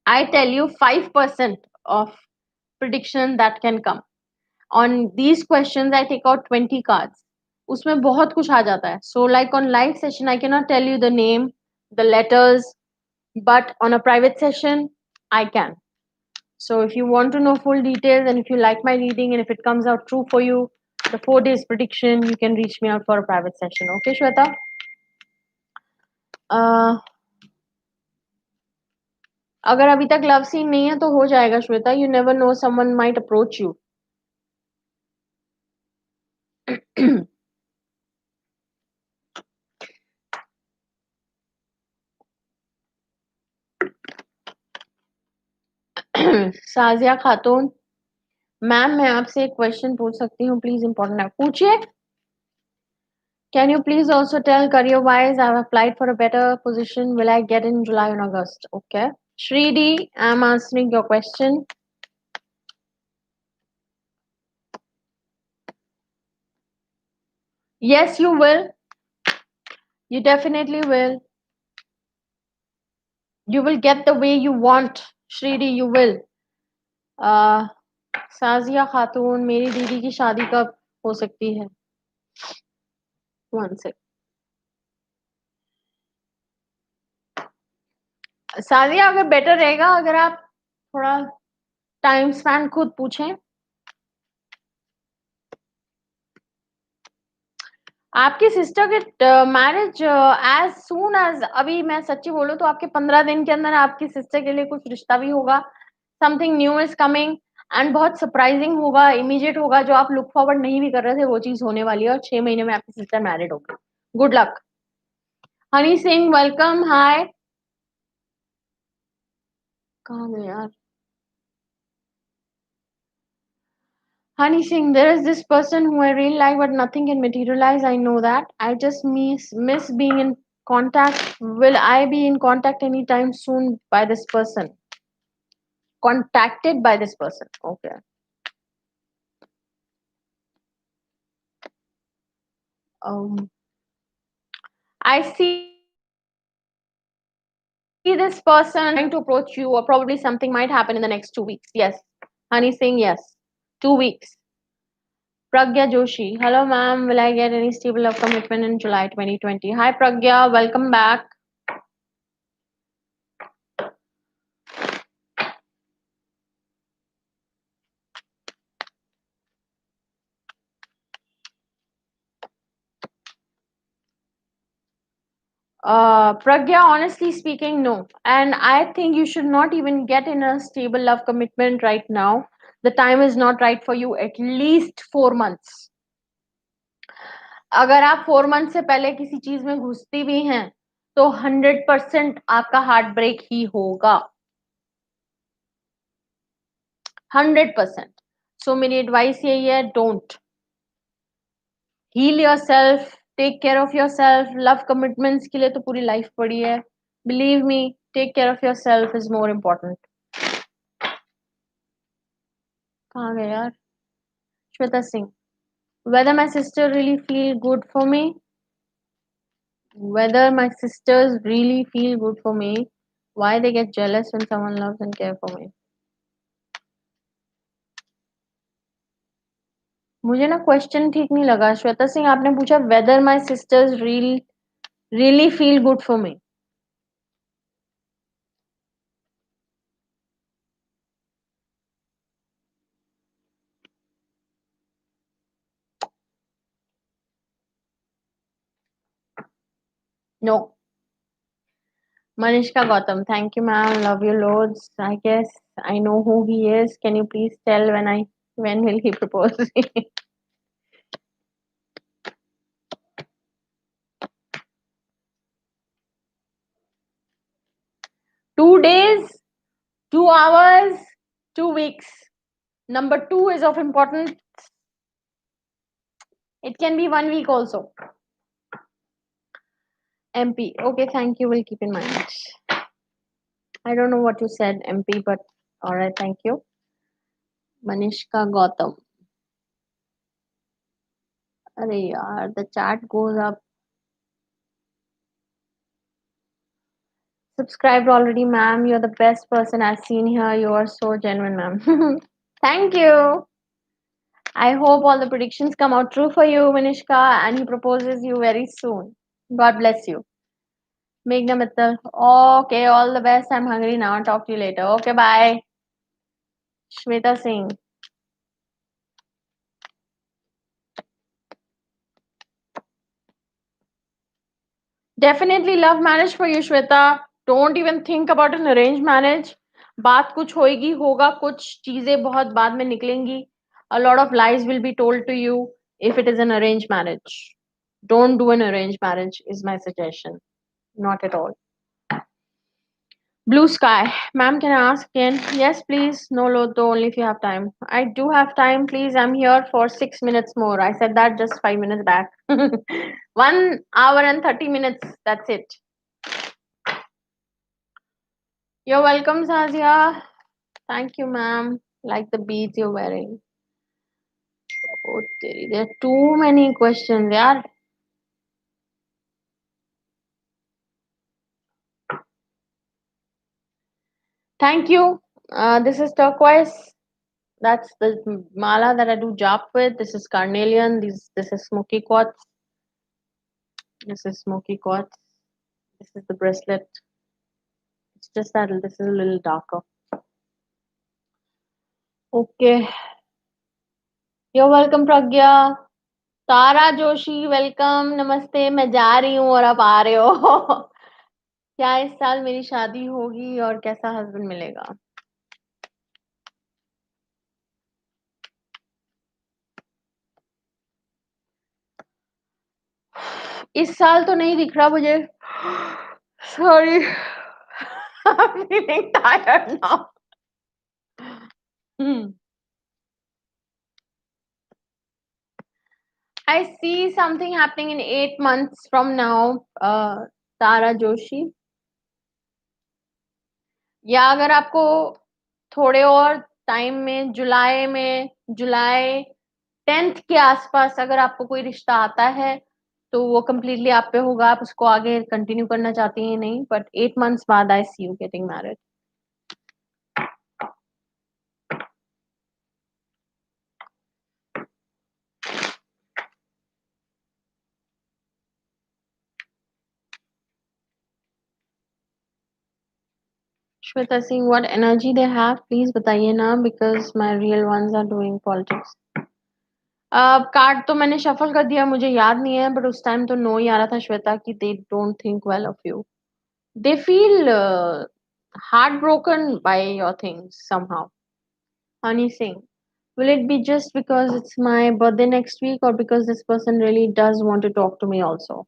I tell you 5% of prediction that can come. On these questions, I take out 20 cards. उसमें बहुत कुछ आ जाता है. So like on live session, I cannot tell you the name, the letters, but on a private session, I can. So if you want to know full details and if you like my reading and if it comes out true for you, the 4 days prediction, you can reach me out for a private session. Okay, Shweta? अगर अभी तक love scene नहीं है तो हो जाएगा Shweta. You never know, someone might approach you. Sajiya Khatoon, ma'am मैं आपसे एक क्वेश्चन पूछ सकती हूँ प्लीज? इंपॉर्टेंट है, पूछिए. Can you please also tell career wise I've applied for a better position, will I get in July and August? Okay, Shridi, I'm answering your question. Yes, you will. You definitely will. You will get the way you want, Shridi. You will. uh, Sajiya खातून, मेरी दीदी की शादी कब हो सकती है? One sec. Sajiya, अगर better रहेगा अगर आप थोड़ा टाइम स्पैन खुद पूछें। आपकी सिस्टर के मैरिज एज सून एज, अभी मैं सच्ची बोलूं तो आपके 15 दिन के अंदर आपकी सिस्टर के लिए कुछ रिश्ता भी होगा। Something new is coming and बहुत सरप्राइजिंग होगा, इमीडिएट होगा, जो आप लुक फॉरवर्ड नहीं भी कर रहे थे वो चीज होने वाली है और 6 महीने में आपकी सिस्टर मैरिड होगी। Good luck. Honey Singh welcome, hi. कहाँ गए यार? Honey Singh, there is this person who I really like, but nothing can materialize. I know that. I just miss being in contact. Will I be in contact anytime soon by this person? Contacted by this person. Okay. Um, I see this person trying to approach you, or probably something might happen in the next 2 weeks. Yes. Honey Singh, yes. 2 weeks. Pragya Joshi. Hello, ma'am. Will I get any stable love commitment in July 2020? Hi, Pragya. Welcome back. Pragya, honestly speaking, no. And I think you should not even get in a stable love commitment right now. The time is not right for you, at least 4 months. अगर आप 4 month से पहले किसी चीज में घुसती भी हैं तो 100% आपका हार्ट ब्रेक ही होगा। 100%। सो मेरी एडवाइस यही है, don't. Heal yourself, take care of yourself. Love commitments के लिए तो पूरी लाइफ पड़ी है। Believe me, take care of yourself is more important. कहाँ गए यार? Shweta Singh, whether my sister really feel good for me, whether my sisters really feel good for me, why they get jealous when someone loves and care for me? मुझे ना question ठीक नहीं लगा श्वेता सिंह। आपने पूछा whether my sisters really feel good for me. No. Manishka Gautam, thank you, ma'am. Love you loads. I guess I know who he is. Can you please tell when will he propose? 2 days, 2 hours, 2 weeks. Number two is of importance. It can be 1 week also. MP. Okay, thank you. We'll keep in mind. I don't know what you said, MP, but all right, thank you. Manishka Gautam. Arey yaar, the chat goes up. Subscribed already, ma'am. You're the best person I've seen here. You are so genuine, ma'am. Thank you. I hope all the predictions come out true for you, Manishka, and he proposes you very soon. God bless you. Meghna Mittal. Okay, all the best. I'm hungry now. Talk to you later. Okay, bye. Shweta Singh. Definitely love marriage for you, Shweta. Don't even think about an arranged marriage. बात कुछ होएगी, होगा कुछ, चीजें बहुत बाद में निकलेंगी. A lot of lies will be told to you if it is an arranged marriage. Don't do an arranged marriage is my suggestion. Not at all. Blue sky. Ma'am, can I ask again? Yes, please. No load though, only if you have time. I do have time, please. I'm here for 6 minutes more. I said that just 5 minutes back. 1 hour and 30 minutes. That's it. You're welcome, Sazia. Thank you, ma'am. Like the beads you're wearing. There are too many questions, yaar. Thank you. This is turquoise. That's the mala that I do jap with. This is carnelian. This is smoky quartz. This is smoky quartz. This is the bracelet. It's just that this is a little darker. Okay. You're welcome, Pragya. Tara Joshi welcome, नमस्ते। मैं जा रही हूँ और आप आ रहे हो। क्या इस साल मेरी शादी होगी और कैसा हस्बैंड मिलेगा? इस साल तो नहीं दिख रहा मुझे। Sorry. I'm feeling tired now. Hmm. I see something happening in 8 months from now, तारा जोशी। या अगर आपको थोड़े और टाइम में जुलाई 10th के आसपास अगर आपको कोई रिश्ता आता है तो वो कंप्लीटली आप पे होगा, आप उसको आगे कंटिन्यू करना चाहती हैं नहीं, बट 8 months बाद I see you getting married. Shweta Singh, what energy they have, please बताइए ना, because my real ones are doing politics. Card तो मैंने शफल कर दिया, मुझे याद नहीं है, बट उस टाइम तो नो ही आ रहा था श्वेता कि they don't think well of you, they feel heart broken by your things somehow. Honey Singh, will it be just because it's my birthday next week or because this person really does want to talk to me also?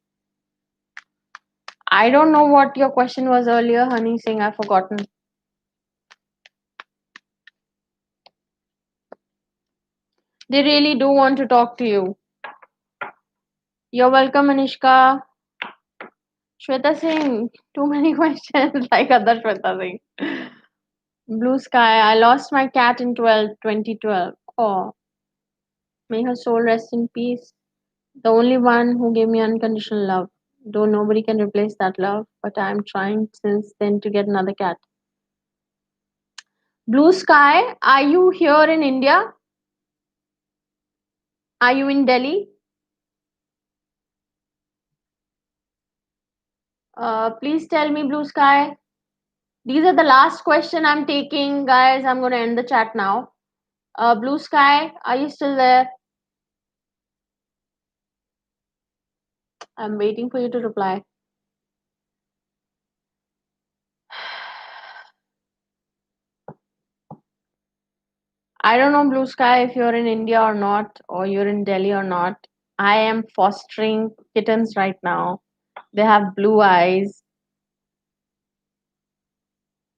I don't know what your question was earlier, Honey Singh, I've forgotten. They really do want to talk to you. You're welcome, Anishka. Shweta Singh, too many questions like other Shweta Singh. Blue Sky, I lost my cat in 2012. Oh, may her soul rest in peace. The only one who gave me unconditional love. Though nobody can replace that love, but I'm trying since then to get another cat. Blue Sky, are you here in India? Are you in Delhi? Please tell me, Blue Sky. These are the last question I'm taking, guys. I'm going to end the chat now. Blue Sky, are you still there? I'm waiting for you to reply. I don't know, Blue Sky, if you're in India or not, or you're in Delhi or not. I am fostering kittens right now. They have blue eyes.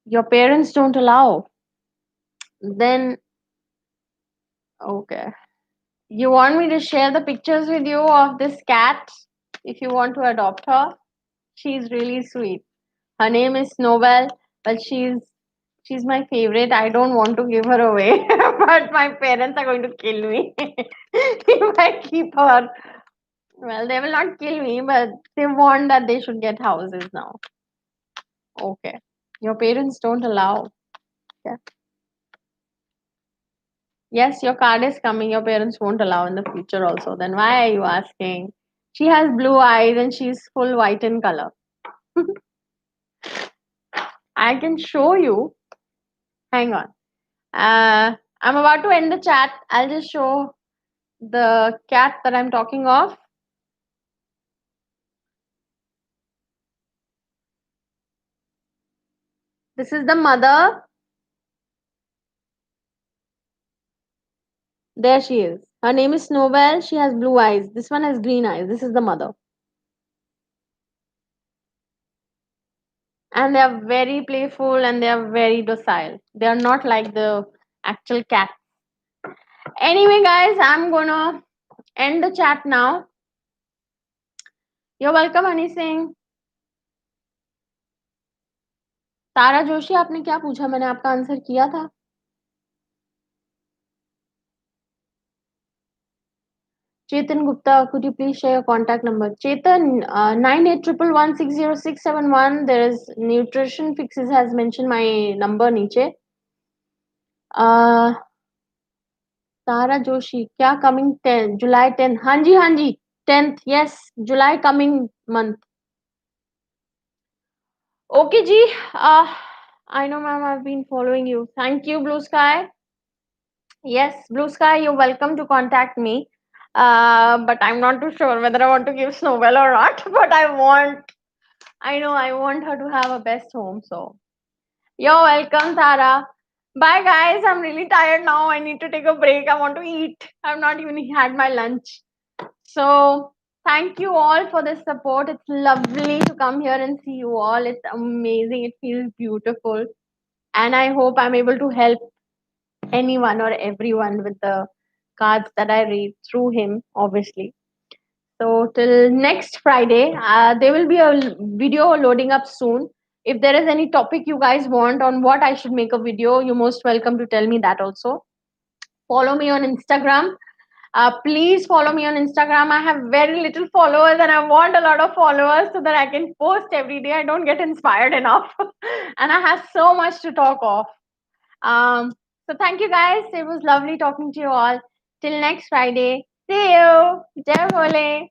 Your parents don't allow. Then, okay. You want me to share the pictures with you of this cat if you want to adopt her? She's really sweet. Her name is Snowbell, but she's my favorite. I don't want to give her away, but my parents are going to kill me if I keep her. Well, they will not kill me, but they want that they should get houses now. Okay. Your parents don't allow. Yeah. Yes, your card is coming. Your parents won't allow in the future also. Then why are you asking? She has blue eyes and she's full white in color. I can show you. Hang on. I'm about to end the chat. I'll just show the cat that I'm talking of. This is the mother. There she is. Her name is Snowbell. She has blue eyes. This one has green eyes. This is the mother. And they are very playful and they are very docile. They are not like the actual cat. Anyway, guys, I'm gonna end the chat now. You're welcome, Honey Singh. तारा जोशी, आपने क्या पूछा? मैंने आपका answer किया था। Chetan Gupta, could you please share your contact number? Chetan, 9811160671. There is Nutrition Fixes has mentioned my number niche. Uh, Tara Joshi, क्या coming 10 July 10? हाँ जी 10th. Yes, July coming month. Okay ji. I know ma'am, I've been following you. Thank you Blue Sky. Yes, Blue Sky, you're welcome to contact me. But I'm not too sure whether I want to give Snowbell or not. But I know I want her to have a best home. So you're welcome, Tara. Bye, guys. I'm really tired now. I need to take a break. I want to eat. I've not even had my lunch. So thank you all for the support. It's lovely to come here and see you all. It's amazing. It feels beautiful. And I hope I'm able to help anyone or everyone with the cards that I read through him, obviously. So till next Friday, there will be a video loading up soon. If there is any topic you guys want on what I should make a video, you're most welcome to tell me that also. Follow me on Instagram. Please follow me on Instagram. I have very little followers and I want a lot of followers so that I can post every day. I don't get inspired enough and I have so much to talk of. Um, so thank you guys. It was lovely talking to you all. Till next Friday. See you. Jai Bole.